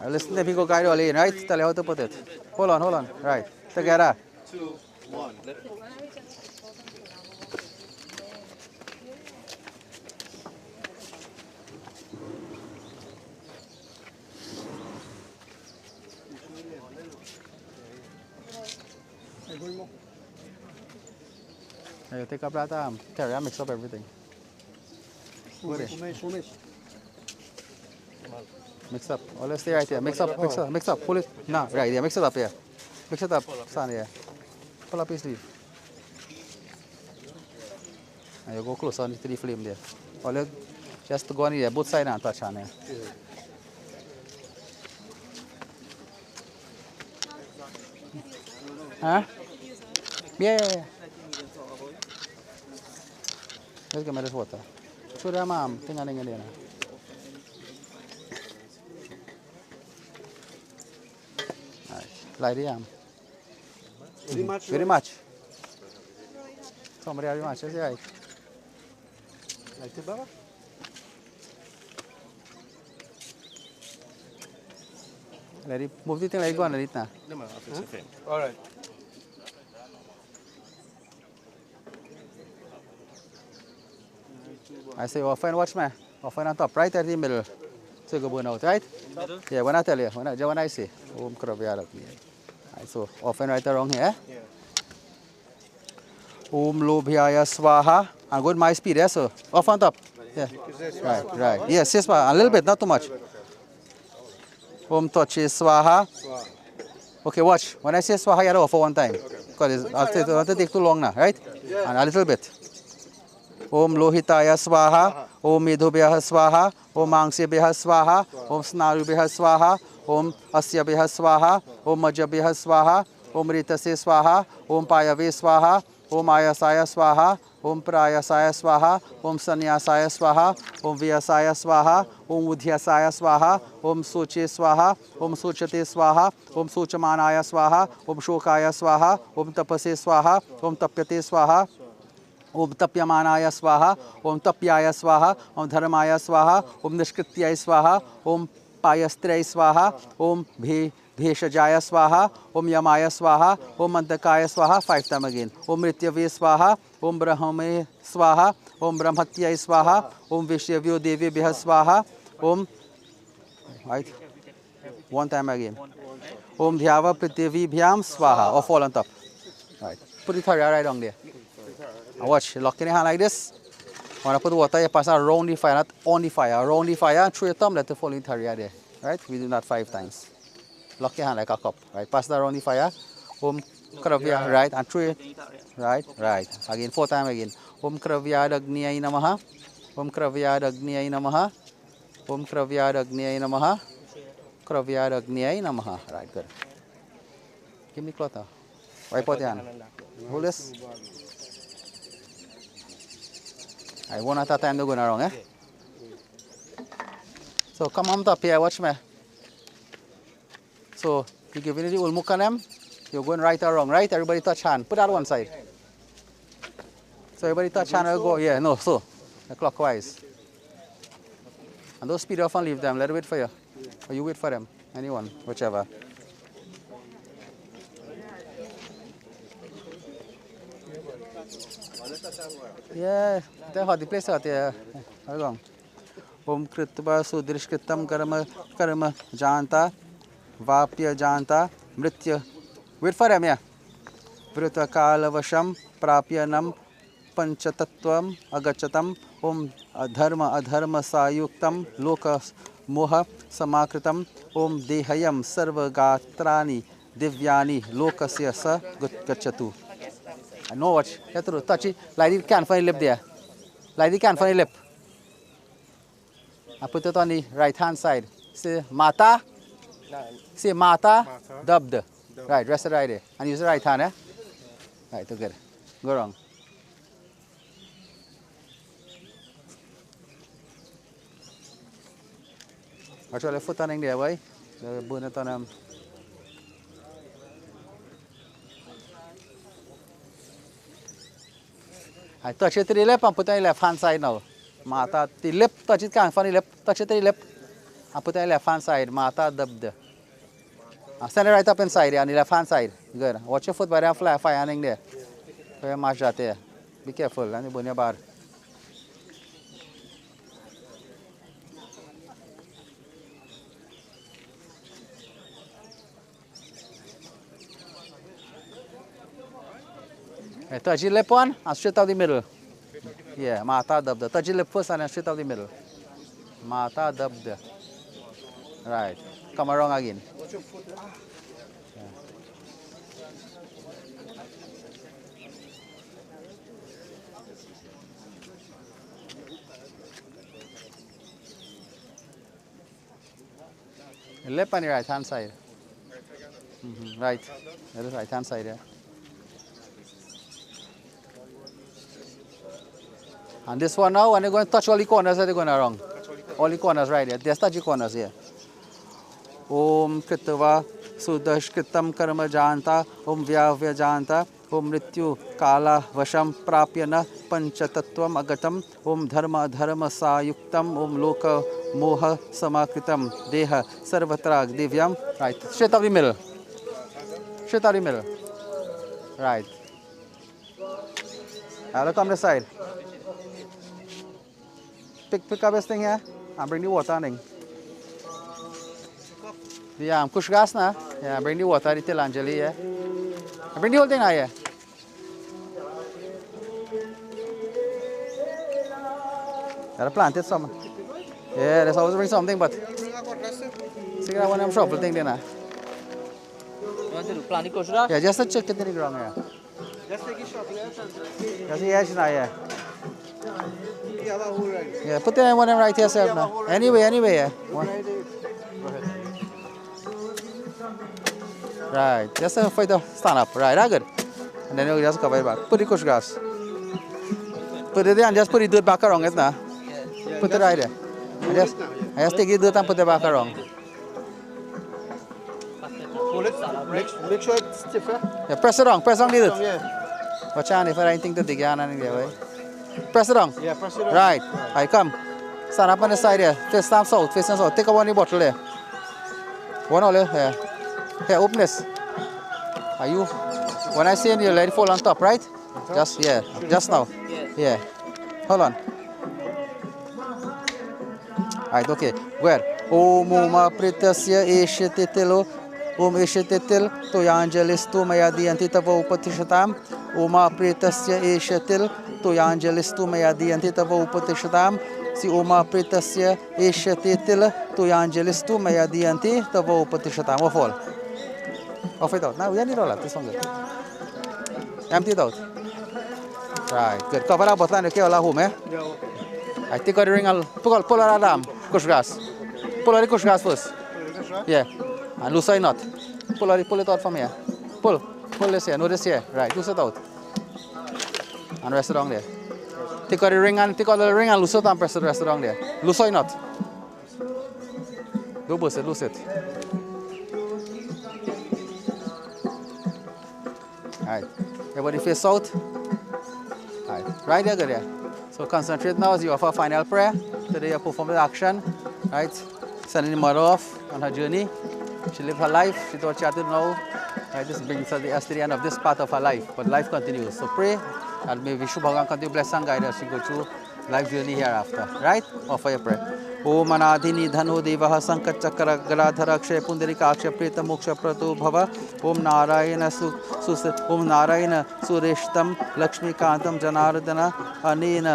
Now listen, if you go carry all in, right? Tell you how to put it. Hold on. Right. Together. 2, 1. You take up that carry and mix up everything. Mix up. Oh, let's stay right here. Mix up. Pull it. No, right there. Mix it up here. Mix it up. Stand here. Pull up your sleeve. And you go closer to the flame there. All you just go on here, both sides and touch on here. Huh? Yeah. Let's get me this water. Show them thing in there now. Light the arm. Very much. Somebody very much, is it right? Like it, Baba? Let it move the thing like go underneath now. All right. I say off and watch me. Off and on top, right at the middle. So you go burn out, right? Middle? Yeah, when I tell you, when I say. Right, so off and right around here. Yeah. Lobhyaya Swaha. And go with my speed, yeah, so off on top. Yeah. Right. Yes, a little bit, not too much. Touche Swaha. Okay, watch. When I say Swaha, you have to offer one time. Because it won't take too long now, right? And a little bit. Lohitaya Swaha, Medhubhya Swaha, Mangsibhya Swaha, Snarubhya Swaha, Asyabhya Swaha, Majabhya Swaha, Ritase Swaha, Payave Swaha, Ayasaya Swaha, Prayasaya Swaha, Sanyasaya Swaha, Vyasaya Swaha, Udhyasaya Swaha, Suche Swaha, Suchate Swaha, Suchamanaya Swaha, Shokaya Swaha, Tapase Swaha, Tapyate Swaha, Tapyamanaya Swaha, Tapyaya Swaha, Dharmaya Swaha, Nishkrityaya Swaha, Payastraya Swaha, Bheshajaya Swaha, Yamaya Swaha, Mantakaya Swaha, 5 times again. Mrityave Swaha, Brahmame Swaha, Brahmatyaya Swaha, Vishyavyo Devibhya Swaha, right? 1 time again. Dhyava Prithivibhyam Swaha, or fall on top. Right. Put it right on there. Now watch, lock in your hand like this. When I put the water, you pass around the fire, not on the fire. Around the fire, through your thumb, let it fall in the there. Right? We do that 5 times. Lock your hand like a cup. Right? Pass that around the fire. Kravya, right? And through it. Right? Again, 4 times again. Kravya Dagniyai Namaha. Kravya Dagniyai Namaha. Kravya Dagniyai Namaha. Kravya Dagniyai Namaha. Right, good. Give me cloth now. Wipe out your hand. Hold this. I one at a time to go around, eh? So come on top here, watch me. So you give me the ulmukanem, you're going right or wrong, right? Everybody touch hand. Put that one side. So everybody touch hand, I'll go, yeah, no, so clockwise. And don't speed off and leave them, let it wait for you. Or you wait for them, anyone, whichever. Yeah, that's how the place out there. How long? Kritva Sudrishkritam Karma Janta Vapya Janta Mritya. Wait for them, yeah. Vrita Kalavasham Prapyanam पंचतत्वम अगच्छतम ओम अधर्म सायुक्तम लोक मोह समाकृतम ओम देहयम सर्वगात्राणि दिव्यानि लोकस्य स गच्छतु. I know what you have to do. Touch it. Light it can for the lip there. Light it can for the lip. I put it on the right hand side. Say Mata. Say Mata. Dubbed. Right, rest it right there. And use the right hand, eh? Right, together. Go wrong. Watch your left foot turning there, boy. The bonnet on him. I touch it to the lip and put it on the left hand side now. Mata, the lip, touch it can from the lip, touch it to the lip and put it on the left hand side. Mata dubbed. Stand it right up inside there on the left hand side. Good. Watch your foot by the fly hanging there. So you mash that there. Be careful and you burn your bar. Okay, touch your lip one and straight out the middle. Yeah, Mata dubbed. Touch your lip first and then straight out the middle. Mata dubbed. Right. Come around again. Your lip on your right hand side. Right. That is right hand side, yeah. And this one now, when you're going to touch all the corners that you're going around. All the corners right there. Just touch the corners here. Om Kritava Sudashkritam Karma Janta Om Vyavya Janta Om Mrityu Kala Vasham Prapyana Panchatattvam Agatam Om Dharma Sayuktam Om Loka Moha Samakritam Deha Sarvatrag Divyam. Right. Straight up the middle. Straight up the middle. Right. Now come this side. Pick up this thing here and bring the water on. The kush gas na. Yeah, bring the water, the tilangeli, yeah. Bring the whole thing now, yeah. Gotta plant it some. Yeah, there's always bring something, but see that one I'm shovel thing there now. You want to plant the kush gas? Yeah, just a check it in the ground, yeah. Just take a shot, Just the edge now, yeah. You have a hole right. Yeah, put the one right yourself now. Anyway, yeah. One. Right, just for the stand up. Right, that's good. And then you just cover it back. Put the kush gas. Put it there and just put the dirt back around it now. Put it right there. I just take the dirt and put it back around. Hold it. Make sure it's stiff, eh? Yeah, press it on the dirt. Yeah. Watch out if I anything to dig on and there, right? Press it on. Yeah, press it on. Right. I come. Stand up on the side there. Face down south. Facing south. Take one of the bottle there. One all there. Yeah. Here, open this. Are you? When I say you let it fall on top, right? Just just now. Yeah. Hold on. Right, okay. Where? Om Oma Pritasya Eshetitilo. Om Eshetitil Toyangelis to Mayadi Tavo Patishatam. Oma Pritasya Eshetil Toyangelis to Mayadi Tavo Patishatam. Si Oma Pritasya Eshetitil Toyangelis to Mayadi Tavo Patishatam. Off all. Off it out. Now we need all that. This one good. Empty it out. Right, good. Cover up bottle and okay, all home, eh? Yeah, okay. I take out the ring and pull out the kush gas. Pull out the kush gas first. Yeah. And loosen knot. Pull it out from here. Pull this here. No, this here. Right. Loosen it out. And rest it down there. Take out the ring and loosen it and press the rest down there. Loosen knot. Don't bust it. Loose it. Alright. Everybody face out. Alright. Right there, good there. So concentrate now as you offer final prayer. Today you perform the action. Right. Sending the mother off on her journey. She lived her life. She thought she had to know. Right. This brings us to the end of this part of her life. But life continues. So pray and may Vishnu Bhagavan continue to bless and guide us as she go through life journey hereafter. Right? Offer your prayer. ओम अनाधिनी धनो देवः संकट चक्र गलाधर अक्षय पुंडरीकाक्ष प्रेत मोक्ष प्रतो भव ओम नारायण ओम नारायण सुरेष्टम लक्ष्मीकांतम जनार्दन अनेन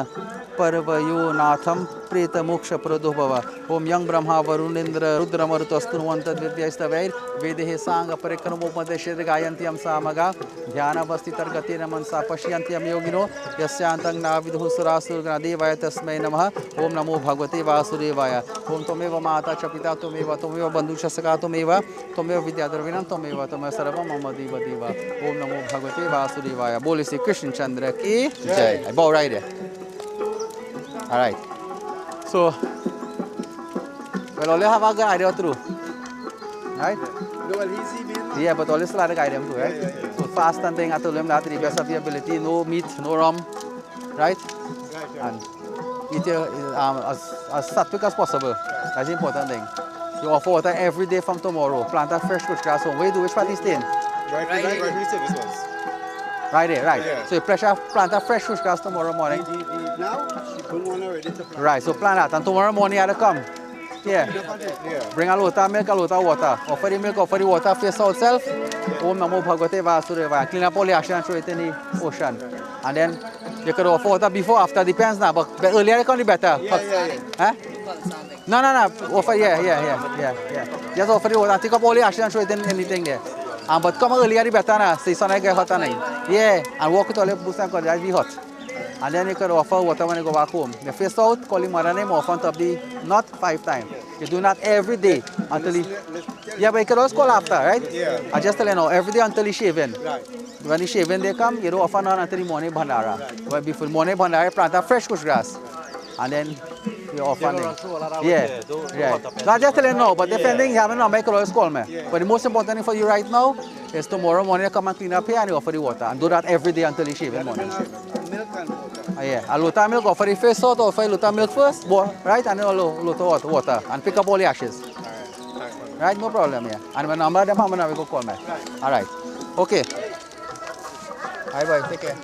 परवयो नाथम प्रेत मोक्ष प्रदो भव ओम यं ब्रह्मा वरुणेन्द्र रुद्रमरुतस्तुन्वन्त विद्यैस्तवैर् वेदेः सांग परिक्रमोपदेशेर् गायन्त्यं सामगा ध्यानवस्थितर्गतेन मनसा पश्यन्त्यं योगिनो यस्यान्तं नाविदुः सुरासुरगणा देवाय तस्मै नमः ओम नमो भगवते वासुदेवाय ओम त्वमेव माता च पिता त्वमेव बन्धुश्च सखा त्वमेव विद्याद्रविणं त्वमेव सर्वं मम देव देव ओम नमो भगवते वासुदेवाय बोले श्री कृष्ण चंद्र की जय. I bow right there. All right. So, well, all you have a guide through, right? Yeah, but always try to guide them too, right? So fast and thing, I told them that to the best of your ability, no meat, no rum, right? And eat as sattvic as possible. That's the important thing. You offer water every day from tomorrow. Plant a fresh bush grass home. Where you do which part is staying? Right there, right. Yeah. So you plant a fresh bush grass tomorrow morning. Now she put one already to plant. Right, so plant that, and tomorrow morning you have to come. Yeah. Bring a lot of milk, a lot of water. Offer the milk, offer the water, face out self. Om Namo Bhagavate Vasudevaya. Clean up all the ash and throw it in the ocean. And then you could offer water before, after, depends now. But earlier it can be better. Huh? No. Offer, yeah. Just offer the water, take up all the ash and throw it in anything there. But come earlier the better now. See, sun get hot and yeah. And walk with all the boots and because be hot. And then you can offer water when you go back home. You face out, call your mother name off on top the not 5 times. You do that every day until you... Yeah, but you can also call after, right? Yeah. I just tell you now, every day until you shaving. Right. When you shaving they come, you don't offer none until the morning bandara. Right. Well, before morning bandara, you plant a fresh bush grass. And then you offer them. Yeah. So I just tell you now, but depending, you have no make always call me. Yeah. But the most important thing for you right now is tomorrow morning you come and clean up here and you offer the water. And do that every day until you shave in the morning. Milk and water. Yeah, a lot of milk, offer the face out, offer a lot of milk first, right? And then a lot of water. And pick up all the ashes. Right, no problem, yeah. And when I'm them, I'm going to call me. All right. Okay. Bye bye, take care.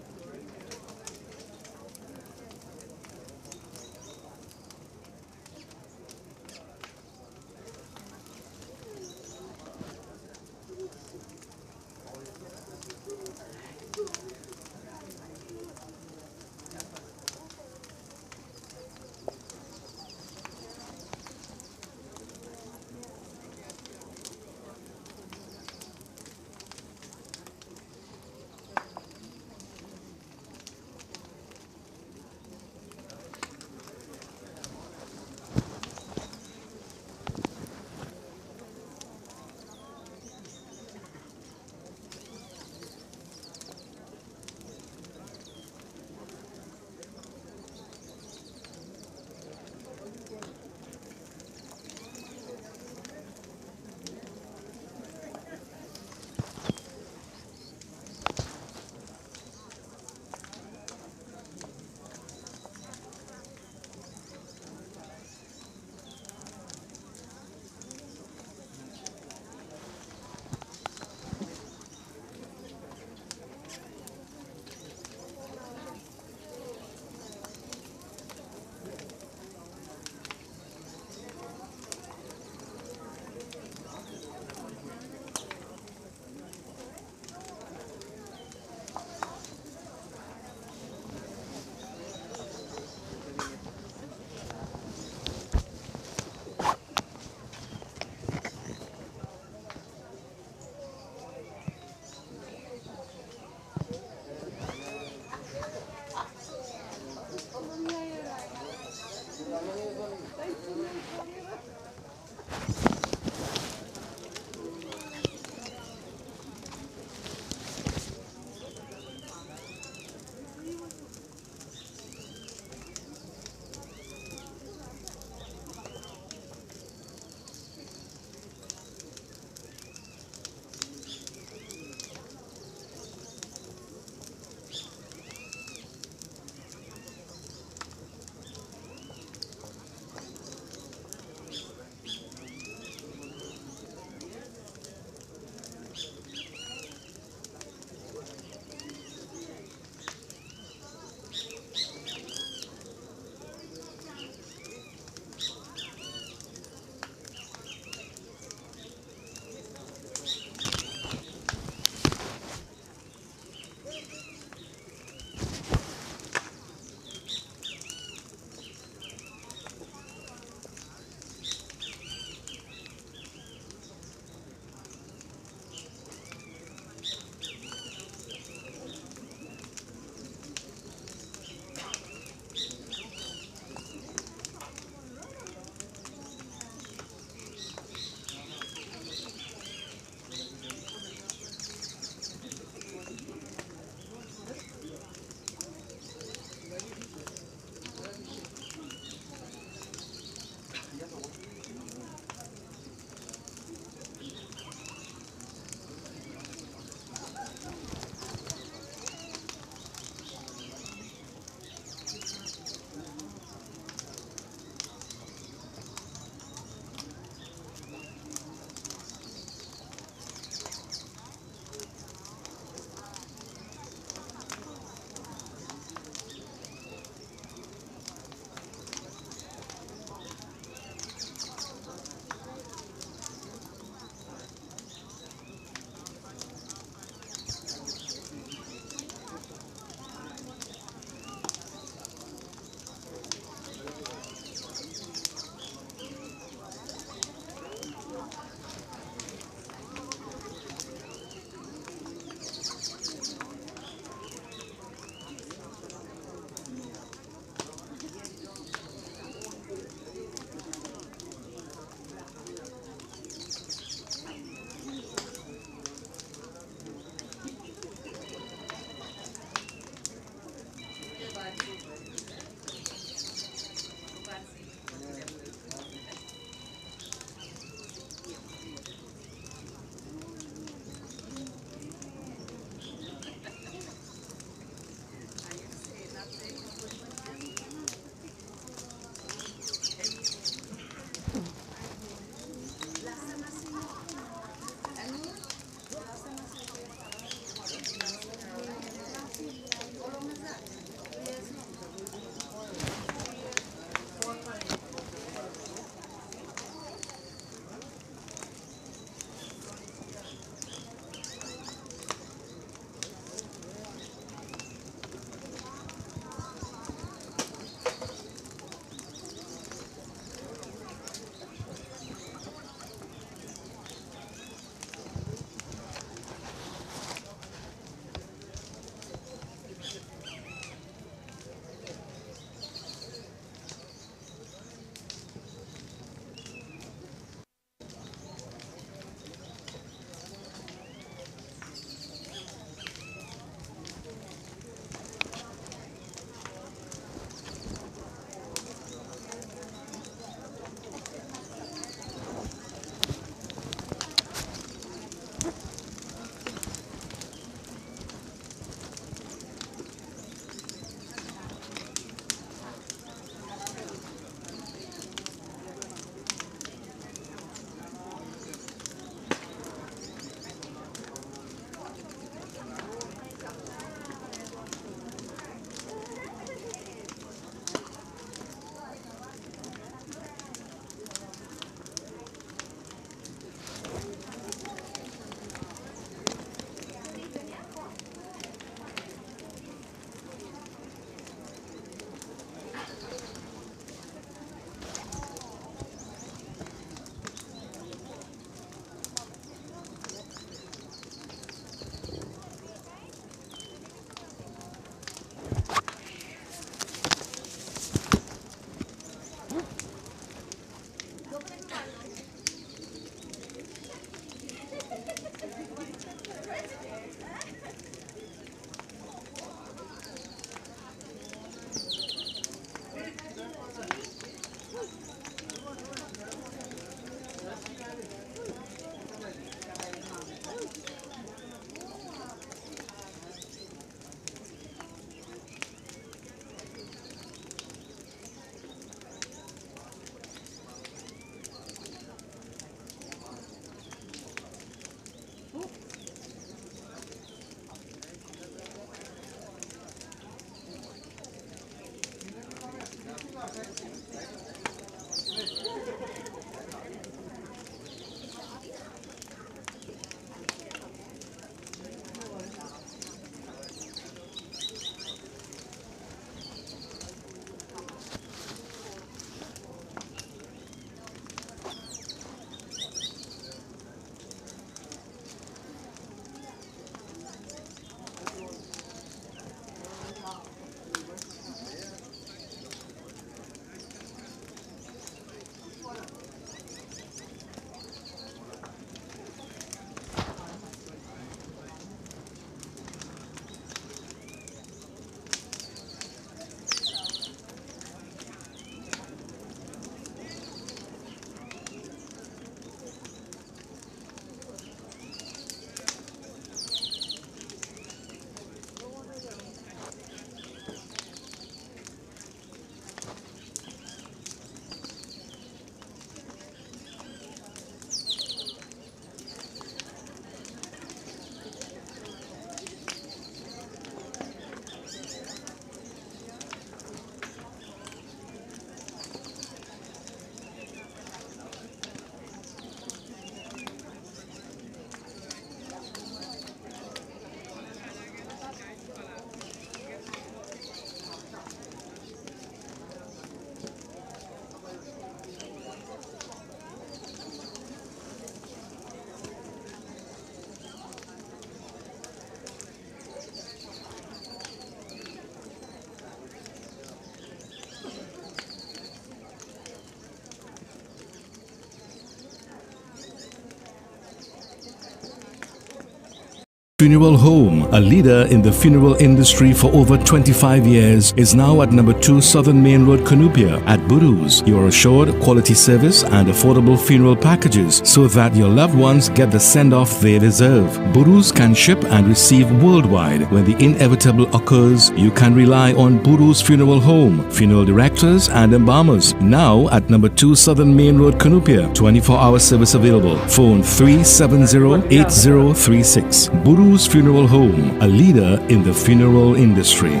Funeral Home, a leader in the funeral industry for over 25 years, is now at number 2 Southern Main Road, Cunupia. At Boodoo's, you are assured quality service and affordable funeral packages so that your loved ones get the send-off they deserve. Boodoo's can ship and receive worldwide. When the inevitable occurs, you can rely on Boodoo's Funeral Home, funeral directors and embalmers. Now at number 2 Southern Main Road, Cunupia. 24-hour service available. Phone 370-8036. Boodoo's Funeral Home, a leader in the funeral industry.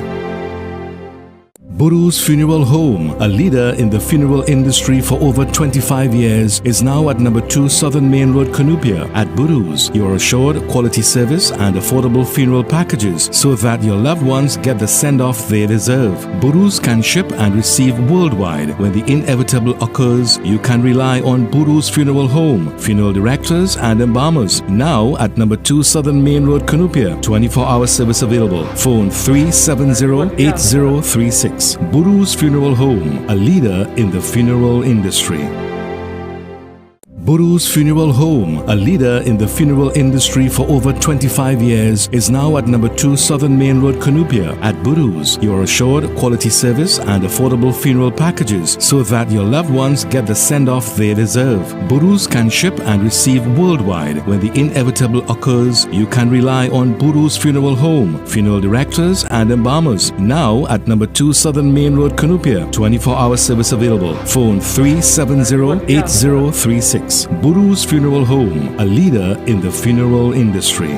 Boodoo's Funeral Home, a leader in the funeral industry for over 25 years, is now at number 2 Southern Main Road, Cunupia. At Boodoo's, you are assured quality service and affordable funeral packages so that your loved ones get the send-off they deserve. Boodoo's can ship and receive worldwide. When the inevitable occurs, you can rely on Boodoo's Funeral Home, funeral directors and embalmers. Now at number 2 Southern Main Road, Cunupia. 24-hour service available. Phone 370-8036. Boodoo's Funeral Home, a leader in the funeral industry. Boodoo's Funeral Home, a leader in the funeral industry for over 25 years, is now at number 2 Southern Main Road, Cunupia. At Boodoo's, you are assured quality service and affordable funeral packages so that your loved ones get the send-off they deserve. Boodoo's can ship and receive worldwide. When the inevitable occurs, you can rely on Boodoo's Funeral Home, funeral directors and embalmers. Now at number 2 Southern Main Road, Cunupia. 24-hour service available. Phone 370-8036. Boodoo's Funeral Home, a leader in the funeral industry.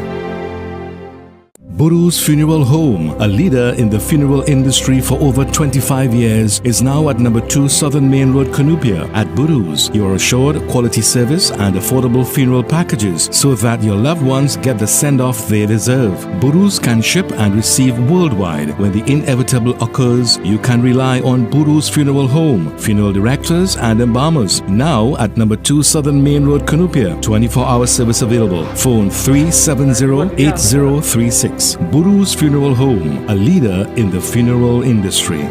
Boodoo's Funeral Home, a leader in the funeral industry for over 25 years, is now at number 2 Southern Main Road, Cunupia. At Boodoo's, you are assured quality service and affordable funeral packages so that your loved ones get the send-off they deserve. Boodoo's can ship and receive worldwide. When the inevitable occurs, you can rely on Boodoo's Funeral Home, funeral directors and embalmers. Now at number 2 Southern Main Road, Cunupia. 24-hour service available. Phone 370-8036. Boodoo's Funeral Home, a leader in the funeral industry.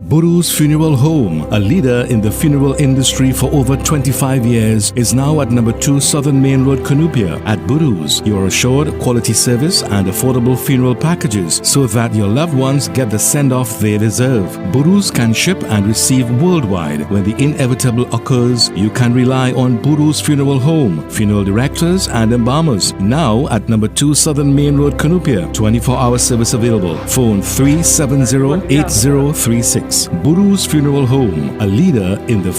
Boodoo's Funeral Home, a leader in the funeral industry for over 25 years, is now at number 2 Southern Main Road, Cunupia. At Boodoo's, you are assured quality service and affordable funeral packages so that your loved ones get the send-off they deserve. Boodoo's can ship and receive worldwide. When the inevitable occurs, you can rely on Boodoo's Funeral Home, funeral directors and embalmers. Now at number 2 Southern Main Road, Cunupia. 24-hour service available. Phone 370-8036. Boodoo's Funeral Home, a leader in the